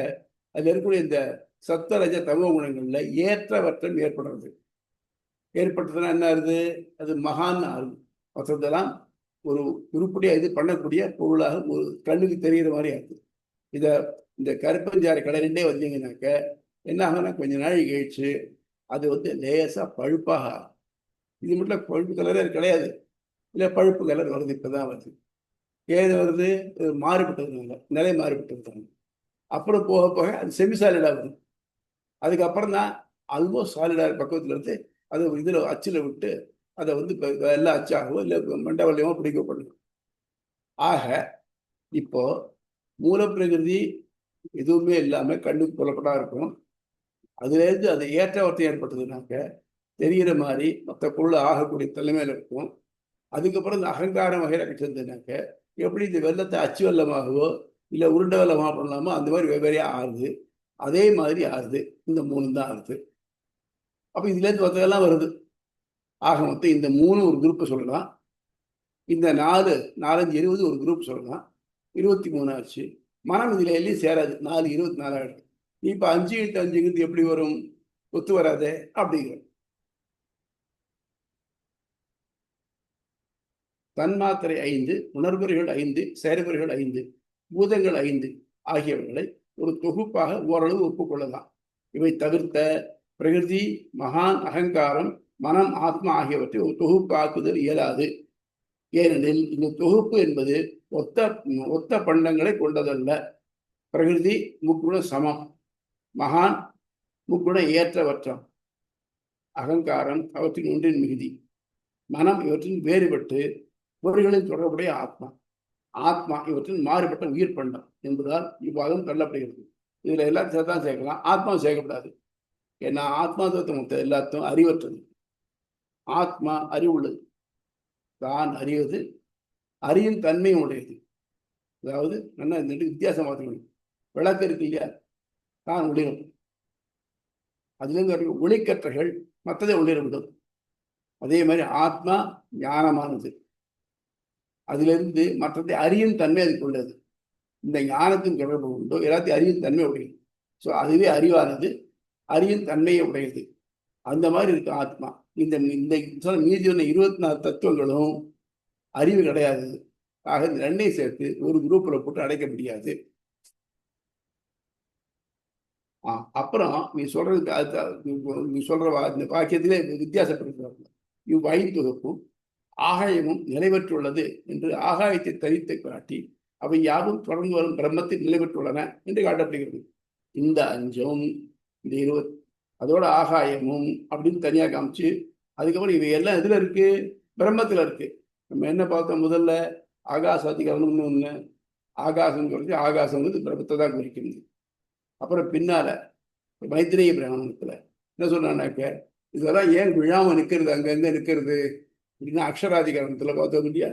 அதில் இருக்கக்கூடிய இந்த சத்வரஜ தமோ குணங்கள்ல ஏற்றவற்றம் ஏற்பட்டதுன்னா என்ன ஆகுது? அது மகான் ஆகுது. மற்றதெல்லாம் ஒரு உருப்படியாக இது பண்ணக்கூடிய பொருளாக ஒரு கண்ணுக்கு தெரிகிற மாதிரி ஆகுது. இந்த கருப்பஞ்சாறு கலரிலே வந்தீங்கன்னாக்க என்ன ஆகும்னா கொஞ்ச நாள் கழிச்சு அது வந்து லேசாக பழுப்பாக ஆகும். இது மட்டும் பழுப்பு கலரே கிடையாது, இல்லை பழுப்பு கலர் வருது. இப்போதான் வருது. ஏது வருது? மாறுபட்டதுனால, நிலை மாறுபட்டதுனால. அப்புறம் போக போக அது செமிசாலிடாக வருது. அதுக்கப்புறம் தான் ஆல்மோஸ்ட் சாலிடாக பக்குவத்தில் இருந்து அதை இதில் அச்சில் விட்டு அதை வந்து எல்லாம் அச்சாகவோ இல்லை மண்டவல்லையோ பிடிக்கப்படும். ஆக இப்போ மூலப்பிரகிருதி எதுவுமே இல்லாமல் கண்ணுக்கு புலப்படா இருக்கும். அதுலேருந்து அது ஏற்றவர்த்தம் ஏற்பட்டதுனாக்க தெரிகிற மாதிரி மற்ற பொருள் ஆகக்கூடிய தலைமையில் இருக்கும். அதுக்கப்புறம் இந்த அகங்காரம் வகையில் கிடைச்சதுனாக்க எப்படி இந்த வெள்ளத்தை அச்சு வெள்ளமாகவோ இல்லை உருண்டை வெள்ளமாக பண்ணலாமோ அந்த மாதிரி வெவ்வேறையாக ஆறுது. அதே மாதிரி ஆறுது. இந்த 3 தான் ஆறுது. அப்போ இதுலேருந்து மற்றதெல்லாம் வருது. ஆக மொத்தம் இந்த 3 ஒரு குரூப்பை சொல்லலாம். இந்த 4 5 20 ஒரு குரூப் சொல்லலாம். 23 ஆச்சு. மனம் இதில் எல்லாம் சேராது. 4 24 ஆயிடுது. இப்போ 5 × 5 எப்படி வரும்? ஒத்து வராதே அப்படிங்கிற தன்மாத்திரை 5, உணர்வுகள் 5, செயற்பொறிகள் 5, பூதங்கள் 5 ஆகியவர்களை ஒரு தொகுப்பாக ஓரளவு ஒப்புக்கொள்ளலாம். இவை தவிர்த்த பிரகிருதி, மகான், அகங்காரம், மனம், ஆத்மா ஆகியவற்றை ஒரு தொகுப்பாக்குதல் இயலாது. ஏனெனில் இந்த தொகுப்பு என்பது ஒத்த பண்டங்களை கொண்டதல்ல. பிரகிருதி முக்குண சமம், மகான் முக்குண ஏற்றவற்றம், அகங்காரம் அவற்றின் ஒன்றின் மிகுதி, மனம் இவற்றின் வேறுபட்டு பொருள்களின் தொடர்புடைய ஆத்மா. ஆத்மா இவற்றின் மாறுபட்ட உயிர் பண்டம் என்பதால் இவ்வாதம் தள்ளப்படுகிறது. இதுல எல்லாத்தையும் தான் சேர்க்கலாம், ஆத்மாவும் சேர்க்கப்படாது. ஏன்னா ஆத்மா மொத்த எல்லாத்தையும் அறிவற்றது. ஆத்மா அறிவுள்ளது, தான் அறிவது, அறியும் தன்மையும் உடையது. அதாவது என்ன வித்தியாசம் பார்த்துக்கணும். விளக்கு இருக்கு இல்லையா, தான் ஒளிரும். அதிலிருந்து ஒளிக்கற்றைகள் மற்றதை ஒளிரவிடும். அதே மாதிரி ஆத்மா ஞானமானது, அதிலிருந்து மற்றதை அறியும் தன்மை அதுக்கு உள்ளது. இந்த ஞானத்தின் தொடர்பு உண்டோ எல்லாத்தையும் அறியும் தன்மை உடையது. ஸோ அதுவே அறிவானது, அறியும் தன்மையை உடையது. அந்த மாதிரி இருக்கு ஆத்மா. இந்த மீதி 24 தத்துவங்களும் அறிவு கிடையாது. ஆக இந்த ரெண்டையும் சேர்த்து ஒரு குரூப்ல போட்டு அடைக்க முடியாது. அப்புறம் நீ சொல்ற இந்த வாக்கியத்திலே வித்தியாசப்படுத்துறாங்க. இவ்வைந்தொகுப்பும் ஆகாயமும் நிலைபெற்றுள்ளது என்று ஆகாயத்தை தரித்து காட்டி அவை யாவும் தொடர்ந்து வரும் பிரம்மத்தில் நிலைபெற்றுள்ளன என்று காட்டப்படுகிறது. இந்த 5ம் இந்த 20 அதோட ஆகாயமும் அப்படின்னு தனியா காமிச்சு, அதுக்கப்புறம் இவை எல்லாம் எதுல இருக்கு? பிரம்மத்துல இருக்கு. நம்ம என்ன பார்த்தோம் முதல்ல? ஆகாசாதிகரணம்னு ஒண்ணு. ஆகாசம் குறிச்சு, ஆகாசம் வந்து பிரம்மத்தை தான் குறிக்கிறது. அப்புறம் பின்னால மைத்திரேய பிராமணத்துல என்ன சொல்றானாக்க, இதெல்லாம் ஏன் விழாம நிற்கிறது, அங்கங்க நிற்கிறது அப்படின்னா அக்ஷராதிகரணத்துல பார்த்தோம் இல்லையா,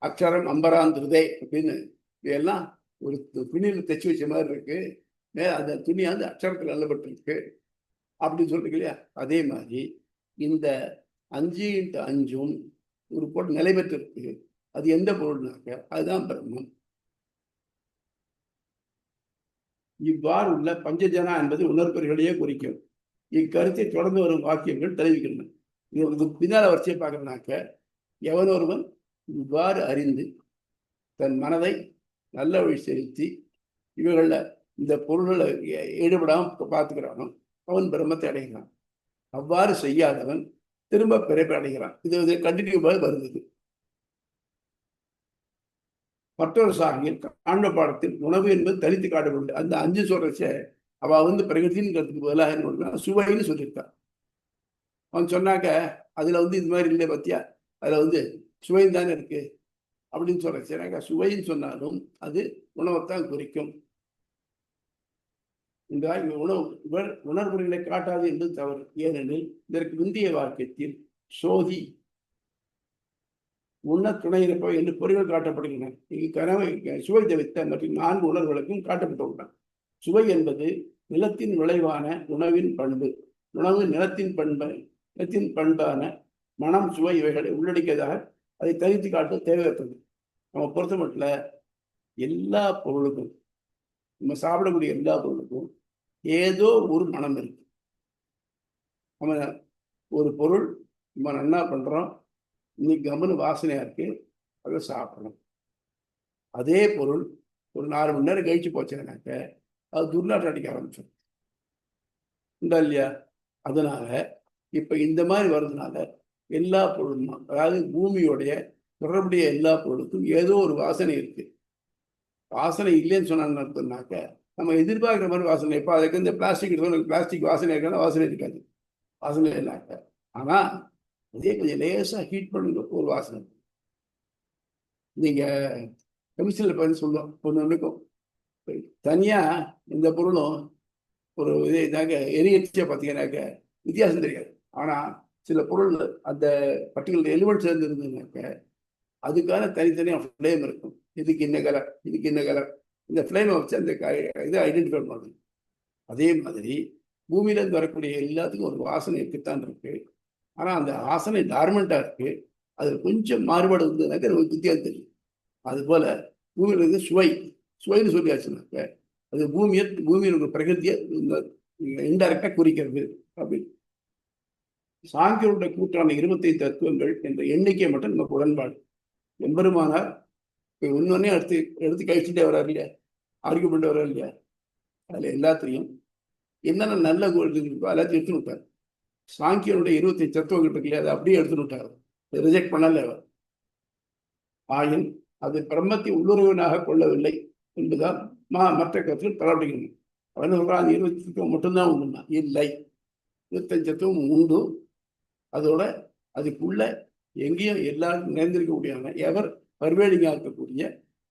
அக்ஷரம் அம்பராந்திருதே அப்படின்னு. இதெல்லாம் ஒரு துணியில தைச்சு வச்ச மாதிரி இருக்கு, அந்த துணி வந்து அக்ஷரத்தில் நல்லப்பட்டிருக்கு அப்படின்னு சொல்றீங்க இல்லையா. அதே மாதிரி இந்த 5x5 ஒரு பொருள் நிலை பெற்றிருக்கு. அது எந்த பொருள்னாக்க அதுதான் பிரம்மம். இவ்வாறு உள்ள பஞ்சஜனா என்பது உணர்பொறிகளையே குறிக்கும். இக்கருத்தை தொடர்ந்து வரும் வாக்கியங்கள் தெரிவிக்கின்றன. இது பின்னால வரிசையை பார்க்கறனாக்க, எவன் ஒருவன் இவ்வாறு அறிந்து தன் மனதை நல்ல வழி செலுத்தி இவைகளில் இந்த பொருள்களை ஈடுபடாமல் பார்த்துக்கிறானோ அவன் பிரம்மத்தை அடைகிறான். அவ்வாறு செய்யாதவன் திரும்ப பிறப்பு அடைகிறான். இது கண்டினியூவாக வருது. மற்றொரு சாகியில் காண்ப பாடத்தில் உணவு என்பது தனித்து காட்டப்பட்டு அந்த 5 சொல்றச்ச அவ வந்து பிரகதிங்கிறதுக்கு பதிலாக என்ன சுவைன்னு சொல்லியிருக்கான். அவன் சொன்னாக்க அதுல வந்து இது மாதிரி இல்லை பத்தியா, அதுல வந்து சுவைன்னு தானே இருக்கு அப்படின்னு சொல்றச்ச சுவைன்னு சொன்னாலும் அது உணவைத்தான் குறிக்கும். இந்த உணர்வுகளை காட்டாது என்பது தவறு. ஏனெனில் இதற்கு முந்தைய வாக்கியத்தில் சோதி உண்ண துணை இருப்பவை என்று பொறிகள் காட்டப்படுகின்றன. இங்கு கனவை சுவை தவிர்த்த மற்றும் 4 உணர்வுகளுக்கும் காட்டப்பட்டுள்ளன. சுவை என்பது நிலத்தின் விளைவான உணவின் பண்பு. உணவு நிலத்தின் பண்பான மனம், சுவை இவைகளை உள்ளடக்கியதாக அதை தரித்து காட்ட தேவையற்றது. நம்ம பொறுத்த மட்டும் எல்லா பொருளுக்கும், நம்ம சாப்பிடக்கூடிய எல்லா பொருளுக்கும் ஏதோ ஒரு மனம் இருக்கு. நம்ம ஒரு பொருள் நம்ம நல்லா பண்றோம், இன்னைக்கு கம்முன்னு வாசனையா இருக்கு, அதை சாப்பிடணும். அதே பொருள் ஒரு 4 மணி நேரம் கழிச்சு போச்சுனாக்க அது துர்நாற்றம் அடிக்க ஆரம்பிச்சோம் இல்லையா. அதனால இப்ப இந்த மாதிரி வர்றதுனால எல்லா பொருளும், அதாவது பூமியோடைய தொடர்புடைய எல்லா பொருளுக்கும் ஏதோ ஒரு வாசனை இருக்கு. வாசனை இல்லைன்னு சொன்னாக்க நம்ம எதிர்பார்க்குற மாதிரி வாசனை. இப்போ அதுக்கு இந்த பிளாஸ்டிக் வாசனை இருக்காது, வாசனை இருக்காது, வாசனை இல்லாக்க. ஆனா அதே கொஞ்சம் லேசா ஹீட் பண்ணுங்க ஒரு வாசனை. நீங்க கெமிஸ்ட்ரியில் பார்த்து சொல்லுவோம், ஒன்றுக்கும் தனியா இந்த பொருளும் ஒரு இதாக எரியச்சியா பார்த்தீங்கன்னாக்க வித்தியாசம் தெரியாது. ஆனா சில பொருள் அந்த பர்டிகுலர் எலிமெண்ட் சேர்ந்து இருந்ததுனாக்க அதுக்கான தனித்தனியாக ஃப்ளேம் இருக்கும். இதுக்கு என்ன கலர், இதுக்கு என்ன கலர், இந்த ஃப்ளேமை வச்சு அந்த இதை ஐடென்டிஃபை பண்ணணும். அதே மாதிரி பூமியிலேருந்து வரக்கூடிய எல்லாத்துக்கும் ஒரு வாசனை இருக்குத்தான் இருக்கு. ஆனா அந்த வாசனை டார்மெண்டா இருக்கு, அது கொஞ்சம் மாறுபாடு இருந்ததுனாக்க நமக்கு வித்தியாசம் தெரியும். அது போல பூமியிலிருந்து சுவைன்னு சொல்லியாச்சுனாக்க அது பூமியினுடைய பிரகதியை இன்டைரக்டா குறிக்கிறது. அப்படின்னு சாங்கியருடைய கூட்டான 25 தத்துவங்கள் என்ற எண்ணிக்கை மட்டும் நமக்கு உடன்பாடு. எம்பெருமானார் ஒன்னொன்னே எடுத்து கழிச்சுட்டே வர்றாரு இல்லையா, ஆர்கியூ பண்ணிட்டு வர்றாரு இல்லையா. அதுல எல்லாத்தையும் என்னென்ன நல்ல இருக்கோ எல்லாத்தையும் எடுத்துன்னு விட்டார். சாங்கியனுடைய 25 தத்துவங்கள் இருக்கு இல்லையா, அதை அப்படியே எடுத்துன்னு விட்டார், ரிஜெக்ட் பண்ணல அவர். ஆயின் அது பிரம்மத்தை உள்ளுறவினாக கொள்ளவில்லை என்பதால் மற்ற கருத்துக்கள் தரப்படுகின்றன. அவன் என்ன சொல்றான், 20 தத்துவம் மட்டும்தான் உண்டுன்னா இல்லை, 25 தத்துவம் உண்டு. அதோட அதுக்குள்ள எங்கேயும் எல்லாரும் நிறைந்திருக்கக்கூடியவங்க, எவர் பர்வேடிங்கா இருக்கக்கூடிய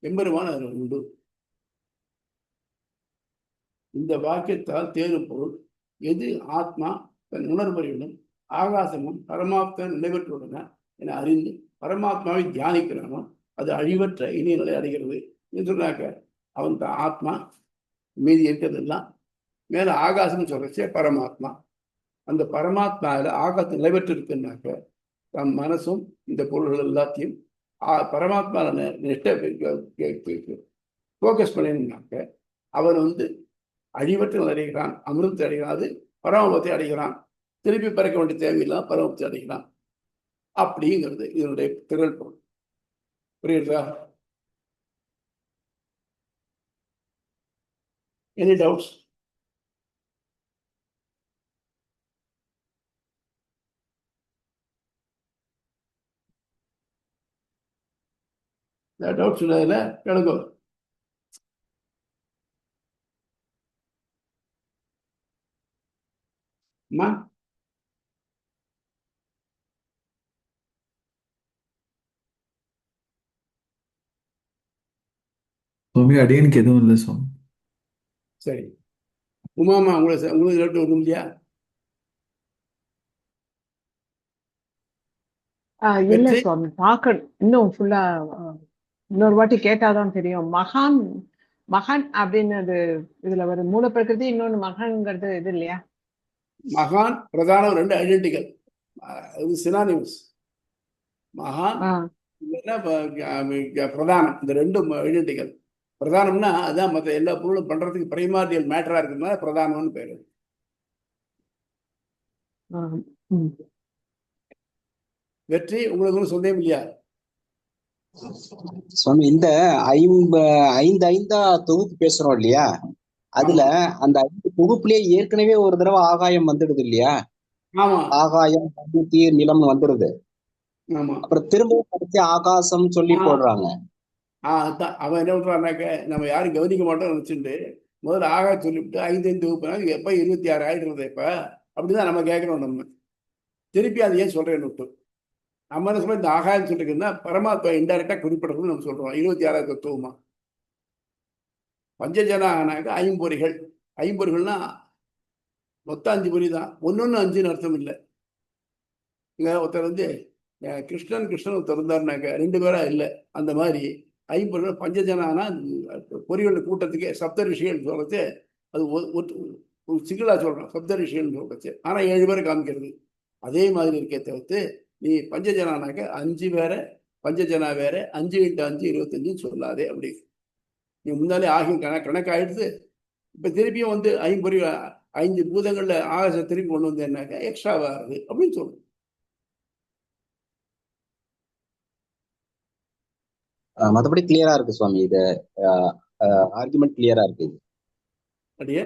எம்பெருமான் அதில் உண்டு. இந்த வாக்கியத்தால் தேரும் பொருள் எது ஆத்மா தன் உணர்வறியுடன் ஆகாசமும் பரமாத்மா நிலைபெற்றுள்ளன என அறிந்து பரமாத்மாவை தியானிக்கிறானோ அது அழிவற்ற இனிய நிலை அடைகிறது என்று சொன்னாக்க அவன் தான் ஆத்மா. மீதி இருக்கிறதெல்லாம் மேல ஆகாசம்னு சொல்றச்சே பரமாத்மா. அந்த பரமாத்மாவில் ஆகாசம் நிலைபெற்று இருக்குன்னாக்க தம் மனசும் இந்த பொருள்கள் எல்லாத்தையும் பரமாத்மாவை ஃபோக்கஸ் பண்ணினாக்க அவன் அழிவற்று அடைகிறான், அமிர்தத்தை அடைகிறான், அது பரமபத்தை அடைகிறான். திருப்பி பிறக்க வேண்டிய தேவையில்லாம் பரமபத்தை அடைகிறான். அப்படிங்கிறது இதனுடைய திரள் பொருள். புரியுதா? Any doubts? டவுட் சொன்னதுல கிடக்கும். அம்மா சுவாமி அடியனுக்கு எதுவும் இல்லை சுவாமி. சரி. உமாமா உங்களுக்கு டவுட் ஒன்றும் இல்லையா? இல்ல சுவாமி, பார்க்கணும் இன்னும் ஃபுல்லா. இன்னொரு வாட்டி கேட்டாதான் தெரியும். மகான் மகான் அப்படின்னு இதுல ஒரு மூல பிரகிருதி, இன்னொன்னு மகான்ங்கிறது இது இல்லையா? மகான் பிரதானம் ரெண்டு ஐடென்டிக்கல், இது சினானிம்ஸ். மகான் பிரதானம் இந்த ரெண்டும் ஐடென்டிக்கல். பிரதானம்னா அதான் மற்ற எல்லா பொருளும் பண்றதுக்கு பிரைமார்டியல் மேட்டரா இருக்குன்னா பிரதானம்னு பேரு. வெற்றி உங்களுக்கு ஒன்றும் சந்தேகம் இல்லையா? சுவாமி, இந்த ஐந்து ஐந்தா தொகுப்பு பேசுறோம் இல்லையா, அதுல அந்த 5 தொகுப்புலயே ஏற்கனவே ஒரு தடவை ஆகாயம் வந்துடுது இல்லையா? ஆகாயம், தீர், நிலம் வந்துடுது. அப்புறம் திரும்பவும் படிச்சு ஆகாசம் சொல்லி போடுறாங்க. அதான் அவன் என்ன பண்றான்னாக்க நம்ம யாரும் கவனிக்க மாட்டோம் நினைச்சுட்டு முதல்ல ஆகாயம் சொல்லிவிட்டு 5 5 தொகுப்புனா எப்ப 26 ஆயிடுறது இப்ப அப்படிதான் நம்ம கேட்கணும். நம்ம திருப்பி அதை ஏன் சொல்றேன்னு விட்டு நம்ம என்ன சொல்ல, இந்த ஆகாயம் சொல்லிருக்குன்னா பரமாத்மா இன்டைரக்டா குறிப்பிடணும்னு நம்ம சொல்றோம். 26 தத்துவமா பஞ்சஜனானாக்க ஐம்பொறிகள். ஐம்பொறிகள்னா மொத்தம் 5 பொறி தான், ஒன்னு 5ன்னு அர்த்தம் இல்லை. இங்க ஒருத்தர் கிருஷ்ணன் ஒருத்தர் இருந்தாருனாக்க 2 பேரா இல்லை. அந்த மாதிரி ஐம்பொறிகள் பஞ்சஜனானா பொறிகள் கூட்டத்துக்கே சப்த ரிஷிகள் சொல்றது. அது ஒரு சிங்கிளா சொல்றோம் சப்த ரிஷிகள் சொல்றது. ஆனா 7 பேரை காமிக்கிறது. அதே மாதிரி இருக்கே தவிர்த்து நீ பஞ்சஜனானாக்க 5 வேற, பஞ்சஜனா வேற, 5 × 5 25 சொல்லாதே. அப்படி நீ முன்னாலே ஆகும் கணக்காயிடுது. இப்ப திருப்பியும் ஐம்பொறி 5 பூதங்கள்ல ஆகாச திருப்பி கொண்டு வந்தேன்னாக்க எக்ஸ்ட்ராவா ஆகுது அப்படின்னு சொல்றோம். மற்றபடி கிளியரா இருக்கு சுவாமி, இது ஆர்குமெண்ட் கிளியரா இருக்கு. அப்படியே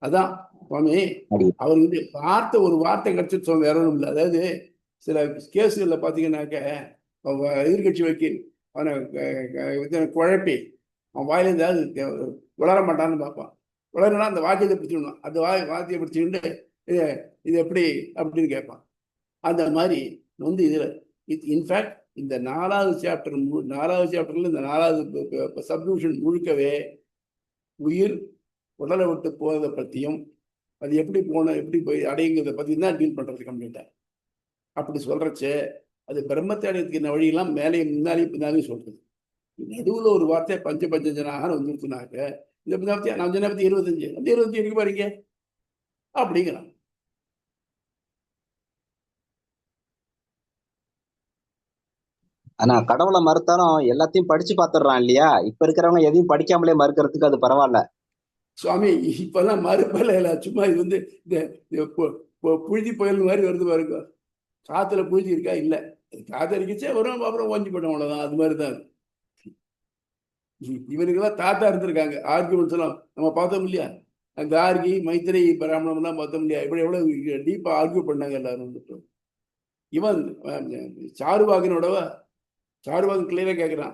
அதான் சுவாமி அவர் வார்த்தை ஒரு வார்த்தை கிடைச்சிட்டு சொல்ல வேற ஒன்றும் இல்லை. அதாவது சில கேஸுகளில் பார்த்தீங்கன்னாக்க எதிர்கட்சி வக்கீல் அவனை குழப்பி அவன் வாயிலேருந்து வளர மாட்டான்னு பார்ப்பான். வளரனா அந்த வாக்கியத்தை பிடிச்சிடணும். அந்த வார்த்தையை பிடிச்சிக்கிட்டு இது எப்படி அப்படின்னு கேட்பான். அந்த மாதிரி இதில் இன்ஃபேக்ட் இந்த 4வது சாப்டர்ல இந்த 4வது சப்டிவிஷன் முழுக்கவே உயிர் உடலை விட்டு போறதை பற்றியும் அது எப்படி போய் அடையுங்கிறத பற்றி தான் டீல் பண்ணுறது கம்ப்ளீட்டாக. அப்படி சொல்றச்சு அது பிரம்மத்தை அடையத்துக்கு வழியெல்லாம் மேலேயும் முன்னாலேயும் பின்னாலேயும் சொல்றது. நடுவில் ஒரு வார்த்தை பஞ்சஜனாக வந்துருச்சுனாக்க இந்த நான் சொன்ன பற்றி 25 அந்த 25 இருக்கு பாருங்க அப்படிங்கிறான். ஆனா கடவுளை மறுத்தாலும் எல்லாத்தையும் படிச்சு பாத்துடுறான் இல்லையா? இப்ப இருக்கிறவங்க எதையும் படிக்காமலே மறுக்கிறதுக்கு அது பரவாயில்ல சுவாமி. இப்பெல்லாம் மறுப்பல இல்லை, சும்மா இது இந்த புழுதி புயல் மாதிரி வருது பாருங்க. காத்துல புழுதி இருக்கா? இல்லை, காத்து அடிக்கச்சே வரும், அப்புறம் ஓஞ்சி போட்டோம், அவ்வளவுதான். அது மாதிரிதான் இவனுக்கெல்லாம் தாத்தா இருந்திருக்காங்க. ஆர்கியூமெண்ட்ஸ் எல்லாம் நம்ம பார்த்தோம் இல்லையா? கார்கி, மைத்திரி, பிராமணம் எல்லாம் பார்த்தோம் இல்லையா? இப்படி எவ்வளவு டீப்பா ஆர்கியூ பண்ணாங்க எல்லாரும். இவன் சாருவாகன் கிளியரா கேட்கிறான்,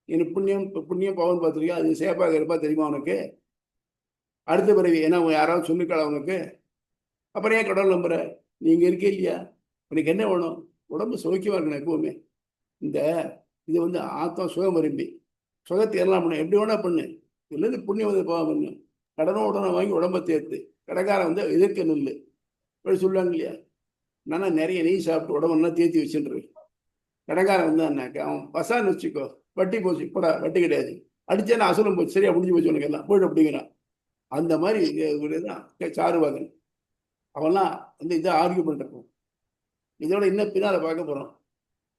எனக்கு புண்ணியம் பவன் பார்த்துருக்கியா? அது சேப்பாக இருப்பா தெரியுமா உனக்கு? அடுத்த பிறவி ஏன்னா யாராவது சொல்லிக்கலாம் உனக்கு? அப்புறம் ஏன் கடவுள் நம்புற? நீங்க இருக்கே இல்லையா? உனக்கு என்ன வேணும்? உடம்பு சௌக்கியமா இருக்கணும் எப்பவுமே. இந்த இது வந்து ஆத்மா சுகம் விரும்பி சுகத்தை எல்லாம் பண்ணு, எப்படி வேணா பண்ணு, இதுலேருந்து புண்ணியம் வந்து போக பண்ணு, கடனோ உடனே வாங்கி உடம்ப தேர்த்து, கடைக்காரன் வந்து எதிர்க்க நில்லு அப்படி சொல்லுவாங்க இல்லையா. நான் நிறைய நெய் சாப்பிட்டு உடம்பெல்லாம் தேர்த்தி வச்சுருவேன். கடைக்காரன் வந்தான்னாக்க அவன் பசான்னு வச்சுக்கோ, வட்டி போச்சு, இப்படா வட்டி கிடையாது, அடிச்சேன்னா அசுரம் போச்சு, சரியா முடிஞ்சு போச்சு உனக்கு எல்லாம் போய்ட்டு அப்படிங்கிறான். அந்த மாதிரி தான் சாருவாகன். அவன்லாம் வந்து இதை ஆர்கியூ பண்ணிருக்கோம். இதோட இன்னும் பின்னால பார்க்க போறோம்.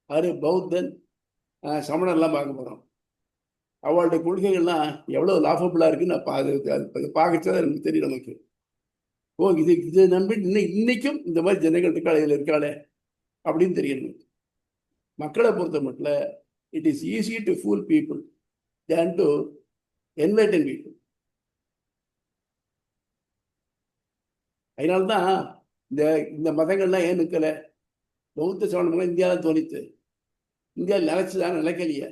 அது பௌத்தன் சமணர்லாம் பார்க்க போறோம். அவளுடைய கொள்கைகள்லாம் எவ்வளவு லாபபிளா இருக்குன்னு பார்க்கச்சா எனக்கு தெரியும் நமக்கு. ஓ, இதை நம்பி இன்னைக்கும் இந்த மாதிரி ஜனங்கள் இருக்கா, இதில் இருக்காளே அப்படின்னு தெரியணும். மக்களை பொறுத்த மட்டும் it is easy to pool people than to enlighten people. அதனால்தான் இந்த இந்த மதங்கள்லாம் ஏன் நிற்கல? பௌத்த சமணங்கள்லாம் இந்தியாவில் தோணித்து, இந்தியாவில் நிலைச்சுதான் நிலைக்கலையே.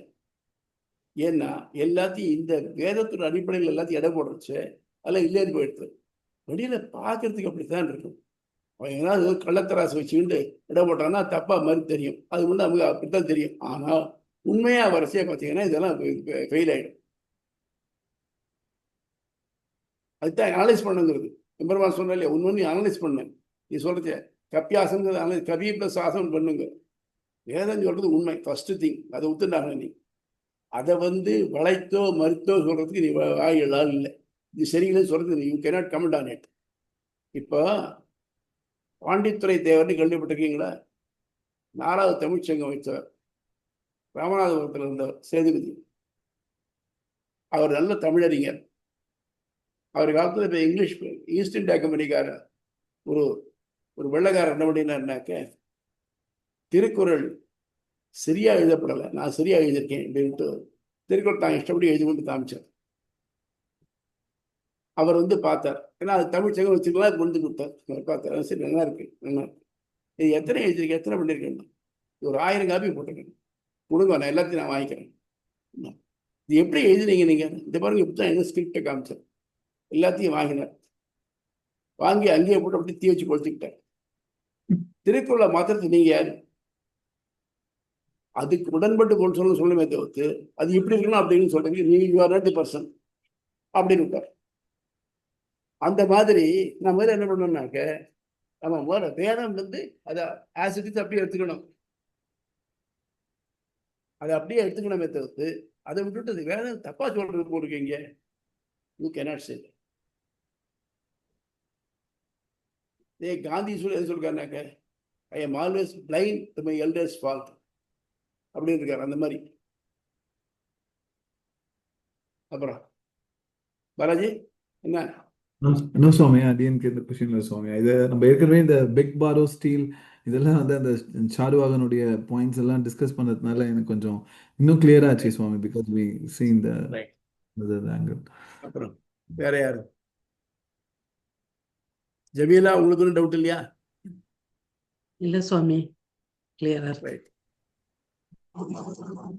ஏன்னா எல்லாத்தையும் இந்த வேதத்தோட அடிப்படையில் எல்லாத்தையும் எடை போடுறச்சு, அதெல்லாம் இல்லைன்னு போயிடுது. வெளியில பார்க்கறதுக்கு அப்படித்தான் இருக்கும். அவன் ஏதாவது கள்ளத்தராசு வச்சுக்கிட்டு இடம் போட்டான்னா தப்பா மாதிரி தெரியும், அது வந்து நமக்கு அப்படித்தான் தெரியும். ஆனால் உண்மையா வரிசையா பார்த்தீங்கன்னா இதெல்லாம் ஃபெயில் ஆகிடும். அதுதான் அனலைஸ் பண்ணுங்கிறது. எம்பெருமான் சொன்ன இல்லையா, ஒன்று அனலைஸ் பண்ணு. நீ சொல்றது கப்பியாசங்கிறது கவி பிளஸ் ஆசம் பண்ணுங்க. வேதம் சொல்றது உண்மை, ஃபர்ஸ்ட் திங். அதை ஒத்துண்டாங்க. நீ அதை வந்து வளைத்தோ மறுத்தோ சொல்றதுக்கு நீ வாயிலால் இல்லை. இது சரியில்லைன்னு சொல்றது you cannot comment on it. இப்போ பாண்டித்துறை தேவர்னு கேள்விப்பட்டிருக்கீங்களா? 4வது தமிழ்ச்சங்கம் வைத்தவர், ராமநாதபுரத்தில் இருந்தவர், சேதுபதி. அவர் நல்ல தமிழறிஞர். அவர் காலத்தில் இப்போ இங்கிலீஷ் ஈஸ்ட் இந்தியா கம்பெனிக்கார ஒரு ஒரு வெள்ளைக்காரர் என்ன பண்ணினார்னாக்க, திருக்குறள் சரியா எழுதப்படலை, நான் சரியா எழுதியிருக்கேன் அப்படின்ட்டு திருக்குறள் தான் இஷ்டப்படி எழுதி கொண்டு காமிச்சார். அவர் வந்து பார்த்தார், ஏன்னா அது தமிழ் சங்கம் வச்சுக்கலாம், கொண்டு கொடுத்தார். அவர் பார்த்தார், சரி நல்லா இருக்கு, நல்லா இருக்கு, இது எத்தனை எழுதியிருக்கேன், எத்தனை பண்ணியிருக்கேன், ஒரு 1000 காப்பி போட்டிருக்கேன், கொடுங்க, நான் எல்லாத்தையும் நான் வாங்கிக்கிறேன். இது எப்படி எழுதுனீங்க நீங்க? இந்த பாருங்க, இப்படி தான் என்ன ஸ்கிரிப்டை காமிச்சார். எல்லாத்தையும் வாங்கினார். வாங்கி அங்கேயே போட்டு அப்படி தீ வச்சு கொளுத்திக்கிட்டார். திருக்குறளை மாத்திரத்து நீங்க யாரு? அதுக்கு உடன்பட்டு கொண்டு சொல்லுமே தவிர்த்து அது இப்படி இருக்கணும் அப்படின்னு சொல்றீங்க, நீ you are not the person அப்படின்னு விட்டார். அந்த மாதிரி நம்ம என்ன பண்ணோம்னாக்க, நம்ம வேதம் வந்து அதை ஆசிட் அப்படியே எடுத்துக்கணும், அதை அப்படியே எடுத்துக்கணுமே தவிர்த்து அதை விட்டுட்டு அது வேதம் தப்பா சொல்றது போட்டுருக்கீங்க, யூ கேனாட் சே. காந்தி எது சொல்றாருனாக்க, I am always blind to my elders fault அப்படின்னு இருக்காரு. அந்த மாதிரி. அப்புறம் பாலாஜி என்ன? நோ சுவாமியா, அடியனுக்கு இந்த கொஸ்டின் இல்லை சுவாமியா. இது நம்ம ஏற்கனவே இந்த பிக் பாரோ ஸ்டீல் இதெல்லாம் வந்து அந்த சாருவாகனுடைய பாயிண்ட்ஸ் எல்லாம் டிஸ்கஸ் பண்ணதுனால எனக்கு கொஞ்சம் இன்னும் கிளியர் ஆச்சு சுவாமி, because we seen the angle. அப்புறம் வேற யாரு? ஜமீலா, உங்களுக்கு ஒன்றும் டவுட் இல்லையா? இல்ல சுவாமி, கிளியரா ரைட்.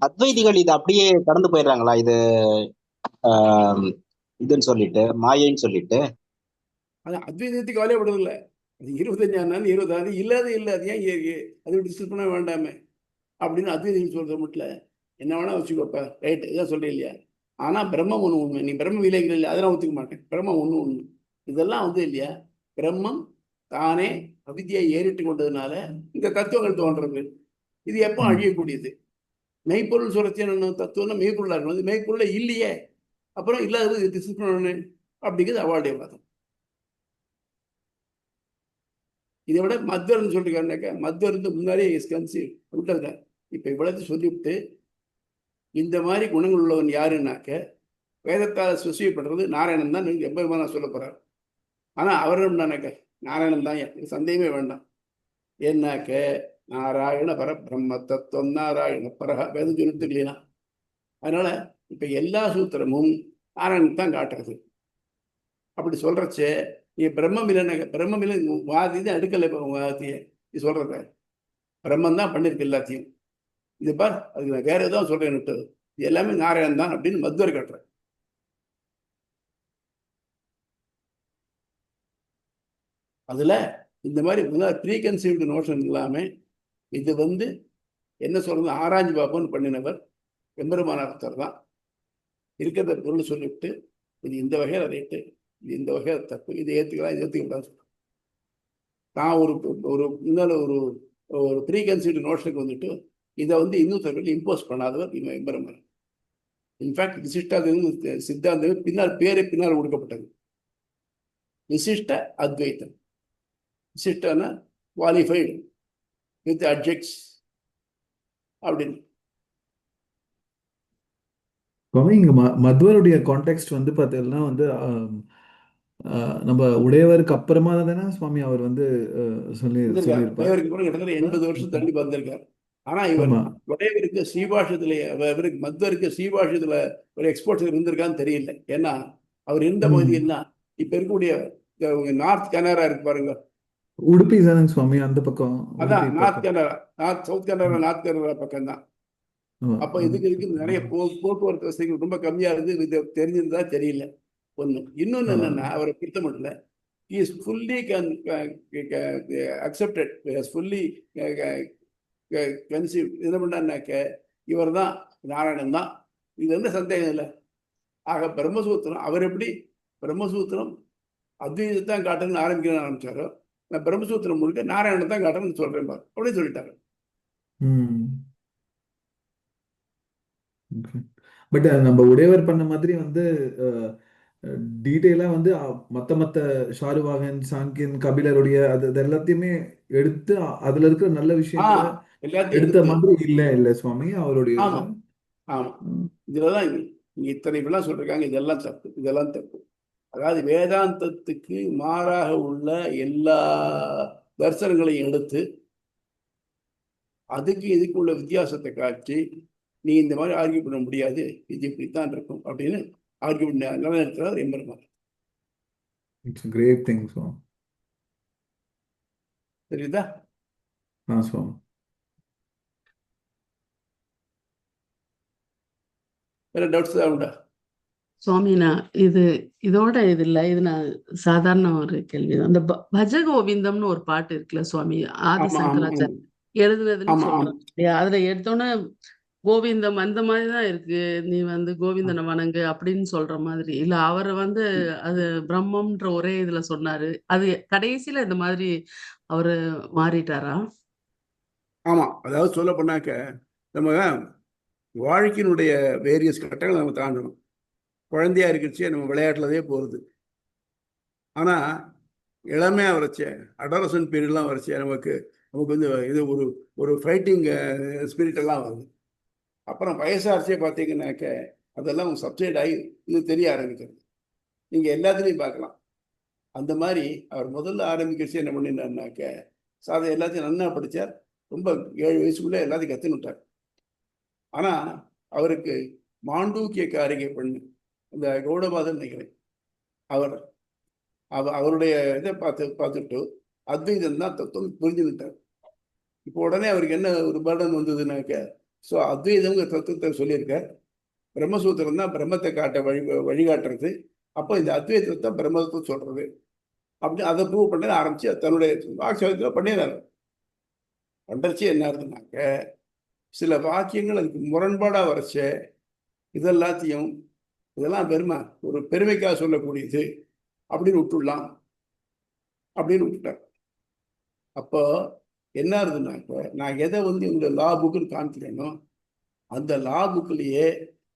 அத்வைதிகள் இது அப்படியே கடந்து போயிடுறாங்களா? இது இதுன்னு சொல்லிட்டு, மாயைன்னு சொல்லிட்டு. அது அத்வைதத்துக்கு கவலைப்படுறதில்லை. அது 25 நாள் 20 இல்லாத இல்லை, அது ஏன் அது டிஸ்கஸ் பண்ண வேண்டாமே அப்படின்னு அத்வைதம் சொல்றது மட்டும் என்ன வேணா வச்சுக்கோப்பா, ரைட், இதான் சொல்றேன் இல்லையா. ஆனால் பிரம்மம் ஒன்று உண்மை, நீ பிரம்ம விலைகள் இல்லை அதெல்லாம் ஒத்துக்க மாட்டேன். பிரம்மம் ஒன்று உண்மை, இதெல்லாம் வந்து இல்லையா. பிரம்மம் தானே அவித்தியை ஏறிட்டு கொண்டதுனால இந்த தத்துவங்கள் தோன்றது. இது எப்போ அழியக்கூடியது? மெய்ப்பொருள் சுரத்தியான தத்துவம்னா மெய்ப்பொருளாக இருக்கணும், அது மெய்ப்பொருளை இல்லையே, அப்புறம் இல்லாதது டிஸ்கஸ் பண்ணணும் அப்படிங்கிறது அவளுடைய வாதம். இதை விட மத்வர்னு சொல்லிருக்காருனாக்க, மத்வர் வந்து முன்னாடியே விட்டதுல இப்ப இவ்வளவு சொல்லிவிட்டு இந்த மாதிரி குணங்கள் உள்ளவன் யாருன்னாக்க வேதத்தால் சுசியப்படுறது நாராயணன் தான் எப்ப சொல்ல போறார். ஆனா அவர் என்னன்னாக்க நாராயணன் தான், சந்தேகமே வேண்டாம். ஏன்னாக்க நாராயண பரபிரம்ம தத்துவம் நாராயண பரஹ வேதம் சொல்லிட்டு இல்லையா. அதனால இப்ப எல்லா சூத்திரமும் நாராயணன் தான் காட்டுறது. அப்படி சொல்றச்சே நீ பிரம்மம் இல்லைன்னா, பிரம்மம் இல்லை வாதி அடுக்கலை வாதிய நீ சொல்றத, பிரம்மன் தான் பண்ணிருக்கு எல்லாத்தையும். இது பார், அதுக்கு நான் வேற எதாவது சொல்றேன், இது எல்லாமே நாராயணன் தான் அப்படின்னு மத்வர் காட்டுறேன். அதுல இந்த மாதிரி ப்ரீ கன்சீவ்டு நோஷன் இல்லாம இது வந்து என்ன சொல்றது ஆராய்ச்சி பார்ப்போன்னு பண்ணினவர் எம்பெருமானார் தான். இருக்கிறத பொருள் சொல்லிவிட்டு இது இந்த வகையில் ரைட்டு, இது இந்த வகையில் தப்பு, இதை ஏற்றுக்கலாம், இது ஏற்றுக்கலாம் சொல்றேன். நான் ஒரு இன்னொரு ஒரு ப்ரீ கன்சீவ்டு நோஷனுக்கு வந்துட்டு இதை இன்னொருத்தர்கள் இம்போஸ் பண்ணாதவர் இவன் எம்பெருமானார். இன்ஃபேக்ட் விசிஷ்டாத்வைதம் சித்தாந்தம் பின்னால் பின்னால் கொடுக்கப்பட்டது. விசிஷ்ட அத்வைத்தம், விசிஷ்டனா குவாலிஃபைடு வித் அட்ஜெக்ட்ஸ் அப்படின்னு. இங்க மத்வருடைய கான்டெக்ட் பார்த்தீங்கன்னா நம்ம உடையவருக்கு அப்புறமா தானே சுவாமி அவர் சொல்லியிருப்பார். கிட்டத்தட்ட 80 வருஷம் தள்ளி வந்திருக்காரு. ஆனா இவர் உடையவருக்கு ஸ்ரீபாஷத்துல, இவருக்கு மத்வருக்கு ஸ்ரீபாஷத்துல ஒரு எக்ஸ்போர்ட் இருந்திருக்கான்னு தெரியல. ஏன்னா அவர் இருந்த பகுதியில் தான் இப்ப இருக்கக்கூடிய நார்த் கனரா இருக்கு பாருங்க, உடுப்பி தானே சுவாமி அந்த பக்கம். அதான் north Canara, south Canara north Canara பக்கம் தான். அப்ப இதுக்கு நிறைய போக்குவரத்து வசதிகள் ரொம்ப கம்மியா இருந்து இது தெரிஞ்சிருந்தா தெரியல. ஒண்ணு. இன்னொன்னு என்னன்னா அவரை பொறுத்த மட்டும் he is fully accepted, he is fully conceived. என்ன பண்ணாக்க இவர் தான் நாராயணன் தான், இது எந்த சந்தேகம் இல்லை. ஆக பிரம்மசூத்திரம் அவர் எப்படி பிரம்மசூத்திரம் அத்வைதத்தான் காட்டணும்னு ஆரம்பிச்சாரோ, நான் பிரம்மசூத்திரம் முழுக்க நாராயணன் தான் காட்டணும்னு சொல்றேன் பாரு அப்படின்னு சொல்லிட்டாரு. பட் நம்ம உடையவர் பண்ண மாதிரி டீட்டெயிலா மத்த ஷாருவாகன், சாங்கியன், கபிலருடைய அது எல்லாத்தையுமே எடுத்து அதுல இருக்கிற நல்ல விஷயங்களை எடுத்த மாதிரி இல்ல சுவாமி அவருடைய. ஆமா ஆமா, இதுலதான் இத்தனை இப்படிலாம் சொல்றாங்க, இதெல்லாம் தப்பு, இதெல்லாம் தப்பு. அதாவது வேதாந்தத்துக்கு மாறாக உள்ள எல்லா தரிசனங்களையும் எடுத்து அதுக்கு இதுக்குள்ள வித்தியாசத்தை காட்டி நீ இந்த மாதிரி ஆர்கியூ பண்ண முடியாது, இது இப்படித்தான் இருக்கும் அப்படின்னு ஆர்கியூ பண்ண நிலைநிறுத்துறார் எம்பெருமானார். இட்ஸ் a great thing, சுவாமி. தெரியுதா? சுவாமி. வேற டவுட்ஸ் தான் உண்டா சுவாமி? நான் இதோட இது இல்லை, இது நான் சாதாரண ஒரு கேள்வி. அந்த பஜ கோவிந்தம்னு ஒரு பாட்டு இருக்குல்ல சுவாமி, ஆதிசங்கராச்சார் எழுதுனதுன்னு சொல்றாங்க. அதுல எடுத்தோன்னே கோவிந்தம் அந்த மாதிரிதான் இருக்கு, நீ கோவிந்தனை வணங்கு அப்படின்னு சொல்ற மாதிரி இல்ல. அவர் அது பிரம்மம்ன்ற ஒரே இதுல சொன்னாரு, அது கடைசியில இந்த மாதிரி அவரு மாறிட்டாரா? ஆமா, அதாவது சொல்ல போனாக்க நம்ம வாழ்க்கையினுடைய வேரியஸ் கட்டங்களை நம்ம தாண்டணும். குழந்தையா இருக்கிறச்சே நம்ம விளையாட்டுலதே போகிறது. ஆனா இளமையா வரைச்சே அடலசன் பீரியட்லாம் வரைச்சே நமக்கு இது ஒரு ஃபைட்டிங் ஸ்பிரிட் எல்லாம் வருது. அப்புறம் வயசாரிச்சே பார்த்தீங்கன்னாக்க அதெல்லாம் சப்சைட் ஆகி இது தெரிய ஆரம்பிக்கிறது. நீங்க எல்லாத்துலேயும் பார்க்கலாம். அந்த மாதிரி அவர் முதல்ல ஆரம்பிக்கிறச்சு என்ன பண்ணினாருனாக்க எல்லாத்தையும் நன்னா படித்தார். ரொம்ப 7 வயசுக்குள்ளே எல்லாத்தையும் கற்றுனுட்டார். ஆனால் அவருக்கு மாண்டூக்கிய காரிகை பண்ணு இந்த கௌடபாதன் நினைக்கிறேன், அவருடைய இதை பார்த்துட்டு அத்வைதம் தான் தத்துவம் புரிஞ்சுக்கிட்டார். இப்போ உடனே அவருக்கு என்ன ஒரு பர்டன் வந்ததுனாக்க, ஸோ அத்வைதங்கிற தத்துவத்தை சொல்லியிருக்கார். பிரம்மசூத்திரம் தான் பிரம்மத்தை வழிகாட்டுறது. அப்போ இந்த அத்வைதத்தை பிரம்மத்தை சொல்றது அப்படி அதை ப்ரூவ் பண்ண ஆரம்பிச்சு தன்னுடைய வாக்கியத்தில் பண்ணிடுறாரு. பண்றச்சு என்ன ஆகுதுனாக்க சில வாக்கியங்கள் அதுக்கு முரண்பாடாக வரைச்ச இதெல்லாம் ஒரு பெருமைக்காக சொல்லக்கூடியது அப்படின்னு விட்டுடலாம் அப்படின்னு விட்டுட்டார். அப்போ என்ன ஆகுதுனாக்க நான் எதை இந்த லா புக்குன்னு காமிக்கிறேனோ அந்த லா புக்கிலேயே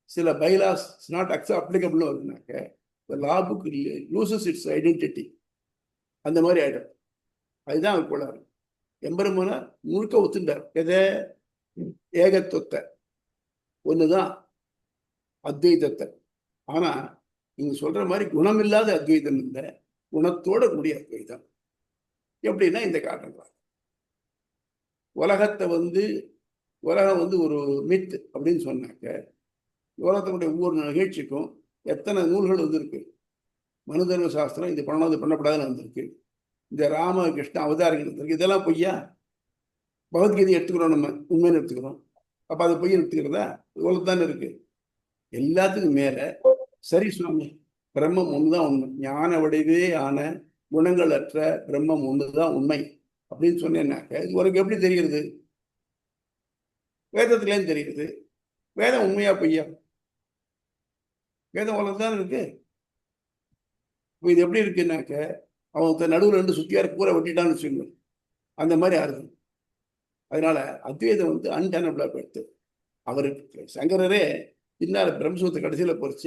சில பைலாஸ் நாட் அப்ளிகபிள்னு வருதுனாக்க இந்த லா புக் லூசஸ் இட்ஸ் ஐடென்டிட்டி. அந்த மாதிரி ஆயிடும். அதுதான் அவர் கோளாறு. எம்பெருமானார் முழுக்க ஒத்துண்டார். எதை? ஏகத்துவத்தை, ஒண்ணுதான் அத்வைதத்தை. ஆனா நீங்க சொல்ற மாதிரி குணம் இல்லாத அத்வைதம் இல்லை, குணத்தோட கூடிய அத்வைதம். எப்படின்னா இந்த காரணம், உலகத்தை உலகம் ஒரு மித் அப்படின்னு சொன்னாக்க உலகத்தினுடைய ஒவ்வொரு நிகழ்ச்சிக்கும் எத்தனை நூல்கள் இருக்கு. மனு தர்ம சாஸ்திரம் இது பண்ணணும் இது பண்ணப்படாதுன்னு வந்திருக்கு. இந்த ராமகிருஷ்ண அவதாரங்கள் இருக்கு. இதெல்லாம் பொய்யா? பகவத்கீதை எடுத்துக்கிறோம், நம்ம உண்மைன்னு எடுத்துக்கிறோம். அப்ப அது பொய்யை எடுத்துக்கிறதா? இவ்வளவுதானே இருக்கு. எல்லாத்துக்கும் மேல சரி சுவாமி, பிரம்மம் ஒண்ணுதான் உண்மை, ஞான வடிவே ஆன குணங்கள் அற்ற பிரம்மம் ஒண்ணுதான் உண்மை அப்படின்னு சொன்னேன்னாக்க இது உனக்கு எப்படி தெரிகிறது? வேதத்துலேயும் தெரியுது. வேதம் உண்மையா பொய்யா? வேதம் உலகம் தான் இருக்கு. இப்போ இது எப்படி இருக்குன்னாக்க, அவன் நடுவில் ரெண்டு சுத்தியார் கூரை வெட்டிட்டான்னு வச்சுக்கணும், அந்த மாதிரி ஆறுது. அதனால அத்வைதம் வந்து அன்டெனபிளா போயிடுது. அவர் சங்கரரே பின்னால் பிரம்மசூத்திர கடைசியில் பொறிச்ச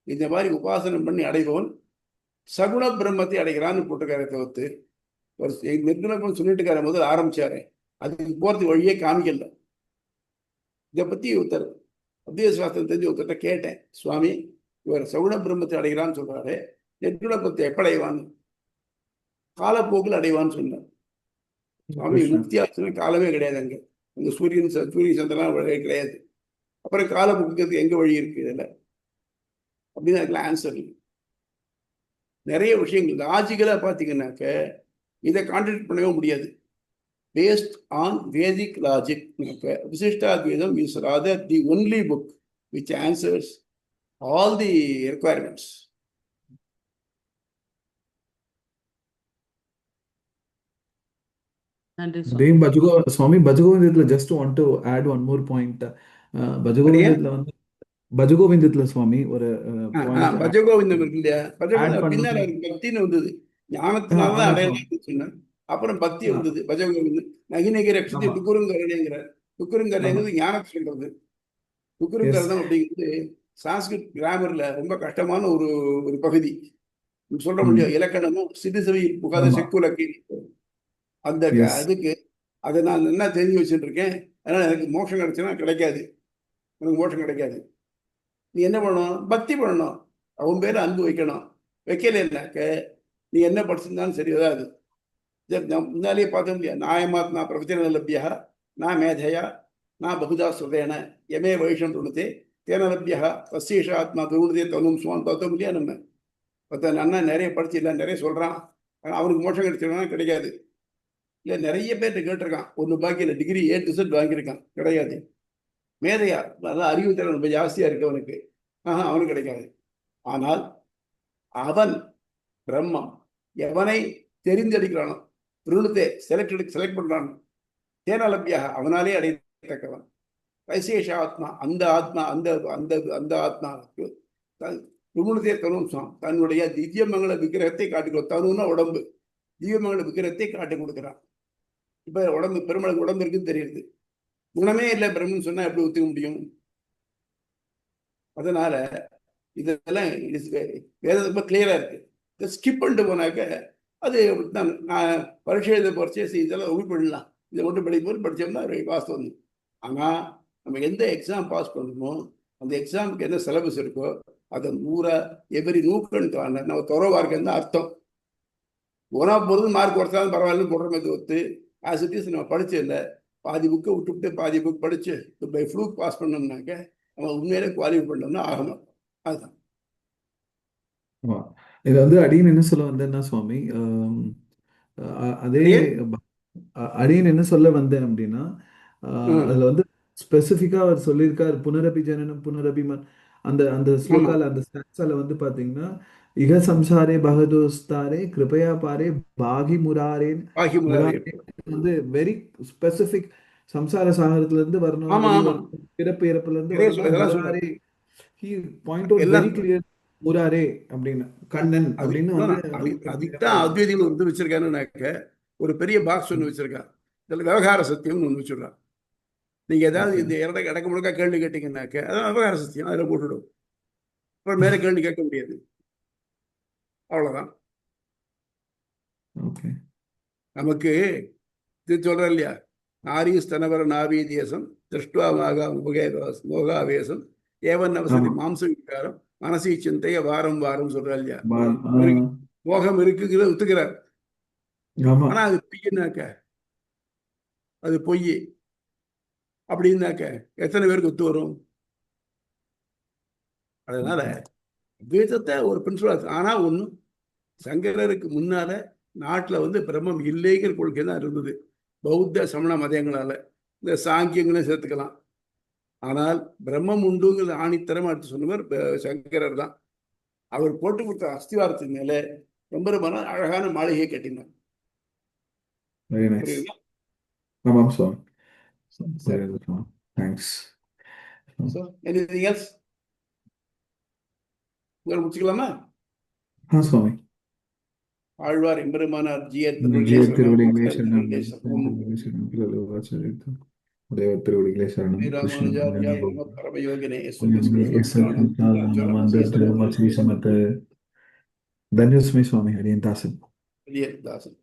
இந்த மாதிரி உபாசனம் பண்ணி அடைபவன் சகுண பிரம்மத்தை அடைகிறான்னு போட்டிருக்காரு தவிர்த்து ஒரு நிர்குணம் சொல்லிட்டு இருக்காரு முதல் ஆரம்பிச்சாரு. அதுக்கு போறதுக்கு வழியே காமிக்கல. இதை பத்தி ஒருத்தர் அத்வைத சாஸ்திரம் தெரிஞ்சு ஒருத்தர்கிட்ட கேட்டேன், சுவாமி இவர் சகுண பிரம்மத்தை அடைகிறான்னு சொல்றாரு, நிர்குண பிரம்மத்தை எப்ப அடைவான்னு? காலப்போக்கில் அடைவான்னு சொன்னார். சுவாமி முக்தியாச்சுன்னா காலமே கிடையாது. அங்க சூரியன் சந்திரன் வழி கிடையாது. அப்புறம் காலப்போக்குறதுக்கு எங்க வழி இருக்கு இதுல அப்படின்னு அதுல ஆன்சர் இல்லை. நிறைய விஷயங்கள் லாஜிக்கலா பாத்தீங்கன்னாக்க இதை கான்ட்ராக்ட் பண்ணவே முடியாது. Based on Vedic logic, Vishishtadvaita is rather the only book which answers all the requirements. நன்றி Dame Swami Bhajagovindithila, just want to add one more point. Bhajagovindithila வந்து பஜகோவிந்தத்துல சுவாமி ஒரு பாயிண்ட் பஜகோவிந்தம் இருக்கு இல்லையா, ஆட் பஜகோவிந்தம் பின்னால பண்ணணும். அவருக்கு பக்தின்னு வந்தது. ஞானத்தினாலதான் ஆமா சுவாமி. அடையலாம் சொன்னார். அப்புறம் பக்தி வந்தது. பஜகோவிந்தம் நகிநகிர ரட்சதி ஆமா துக்குருங்கரணைங்கிறார். ஆமா துக்குருங்கரணைங்கிறது ஞானத்தை சொல்றது. எஸ் துக்குருங்கரணம் அப்படிங்கிறது சான்ஸ்கிரிட் கிராமர்ல ரொம்ப கஷ்டமான ஒரு ஒரு பகுதி. சொல்ற முடியும். இலக்கணமும் சிறுசபையில் புகாத ஆமா செக்குலக்கு அந்த எஸ் அதுக்கு அதை நான் என்ன தெரிஞ்சு வச்சுட்டு இருக்கேன். அதனால எனக்கு மோட்சம் கிடைச்சுன்னா கிடைக்காது, எனக்கு மோட்சம் கிடைக்காது. நீ என்ன பண்ணணும்? பக்தி பண்ணணும். அவன் பேரை அன்பு வைக்கணும். வைக்கலைன்னாக்க நீ என்ன படிச்சிருந்தாலும் சரி வராது. முன்னாலேயே பார்த்தோம் இல்லையா, நாயமாத்மா பிரவச்சன லப்யா நான் மேதையா நான் பகுதா சுதேன எமே வைஷம் துணுத்தே தேன லப்யா தசீஷ ஆத்மா துருணதே தனும் சுவான் பார்த்தோம் இல்லையா. நம்ம பார்த்தா அண்ணா நிறைய படிச்சு இல்லை நிறைய சொல்றான், ஆனால் அவனுக்கு மோட்சம் கிடைச்சிருந்தா கிடைக்காது. இல்லை நிறைய பேர்கிட்ட கேட்டிருக்கான், ஒன்று பாக்கியில் டிகிரி A to Z வாங்கியிருக்கான், கிடையாது. மேதையா நல்லா அறிவு திறன் ரொம்ப ஜாஸ்தியா இருக்கு அவனுக்கு, அவனுக்கு கிடைக்காது. ஆனால் அவன் பிரம்மம் எவனை தெரிந்தெடுக்கிறானோ, திருணத்தை செலக்ட் பண்றானோ தேனலபியாக அவனாலே அடையத்தக்கவன். வைசேஷ ஆத்மா அந்த ஆத்மா அந்த அந்த அந்த ஆத்மாவுக்கு திருமணத்தை தனும் தன்னுடைய திவ்யமங்கள விக்கிரகத்தை காட்டி தனுன்னா உடம்பு, திவ்யமங்கள விக்கிரகத்தை காட்டி கொடுக்கிறான். இப்ப உடம்பு பெருமளுக்கு உடம்பு இருக்குன்னு தெரியுது, குணமே இல்லை பிரம்மன் சொன்னா எப்படி ஒத்துக்க முடியும்? அதனால இதெல்லாம் வேதம் ரொம்ப கிளியரா இருக்கு. இதை ஸ்கிப் பண்ணிட்டு போனாக்க அது நான் பரீட்சை எழுத பரிச்சை இதெல்லாம் உபி பண்ணலாம். இதை மட்டும் படிக்கும்போது படித்தோம்னா பாஸ் வந்து. ஆனால் நம்ம எந்த எக்ஸாம் பாஸ் பண்ணணுமோ அந்த எக்ஸாமுக்கு என்ன சிலபஸ் இருக்கோ அதை எவரி நூக்கணுக்கு நம்ம துறவா இருக்குன்னு அர்த்தம். ஒன்றா போகிறது மார்க் குறைச்சாலும் பரவாயில்லன்னு போடுற மாதிரி ஒத்து ஆஸ் இட் இஸ் நம்ம படிச்சு இல்லை, பாதி புக்கை விட்டுவிட்டு பாதி புக் படிச்சு பை ஃப்ளூக் பாஸ் பண்ணோம்னாக்க நம்ம உண்மையிலே குவாலிஃபை பண்ணோம்னா ஆக மாட்டோம். அதுதான் இது வந்து அடியன் என்ன சொல்ல வந்தேன்னா சுவாமி, அதே அடியன் என்ன சொல்ல வந்தேன் அப்படின்னா, அதுல வந்து ஸ்பெசிஃபிக்கா அவர் சொல்லியிருக்கார் புனரபி ஜனனம் புனரபி அந்த அந்த ஸ்லோகால அந்த ஸ்டான்ஸால வந்து பாத்தீங்கன்னா இக சம்சாரே பகதோஸ்தாரே கிருபயா பாரே பாகி முராரேன் வந்து வெரி ஸ்பெசிபிக். சம்சார சாகரத்துல இருந்து வரணும், பிறப்பு இறப்புல இருந்து Murare point out very clear. Murare அப்படின்னு கண்ணன் அப்படின்னு அதுதான் அத்வைதிகள் வந்து வச்சிருக்காருன்னாக்க ஒரு பெரிய பாக்ஸ் ஒன்று வச்சிருக்கான். இதில் விவகார சத்தியம்னு ஒன்று வச்சிருக்கான். நீங்க ஏதாவது இந்த இடக்க முழுக்க கேள்வி கேட்டீங்கன்னாக்க அதான் விவகார சத்தியம், அதில் போட்டுடும். அப்புறம் மேலே கேள்வி கேட்க முடியாது. அவ்வளவுதான். நமக்கு இது சொல்ற இல்லையா, நாரி ஸ்தனவர நாவி தேசம் திருஷ்டுவா மோகாவேசம் ஏவன் அவசதி மாம்ச விகாரம் மனசி சிந்தைய வாரம் வாரம் சொல்ற இல்லையா. மோகம் இருக்குங்கிற ஒத்துக்கிறார். ஆனா அது பொய்னாக்க அது பொய் அப்படின்னாக்க எத்தனை பேருக்கு ஒத்து வரும்? அதனால அத்வைதத்தை ஒரு பிரின்சிபல். ஆனா ஒண்ணு, சங்கரருக்கு முன்னால நாட்டுல வந்து பிரம்மம் இல்லைங்கிற கொள்கை தான் இருந்தது. பௌத்த சமண மதங்களால இந்த சாங்கியங்களையும் சேர்த்துக்கலாம். ஆனால் பிரம்மம் உண்டுங்கிற ஆணித்தரமா எடுத்து சொன்னவர் சங்கரர் தான். அவர் போட்டு கொடுத்த அஸ்திவாரத்தின் மேல ரொம்ப ரொம்ப அழகான மாளிகையை கட்டினார். Very nice. ஆமாம் சுவாமி. தேங்க்ஸ். So, anything else? முடிச்சுக்கலாமா? சுவாமி. ஆழ்வார் எம்பெருமானார் ஜியர் ஜீவ திருவடிகளே திருவடிகளே சரணம். சரணம். உடைய திருவடிகளே சரணம். ஸ்ரீராமானுஜார்யா பிரம்ம பரமயோகினே ಧನ್ಯೋಸ್ಮಿ ಸ್ವಾಮಿ ಅಡಿಯನ್ ದಾಸನ್. தாசன்.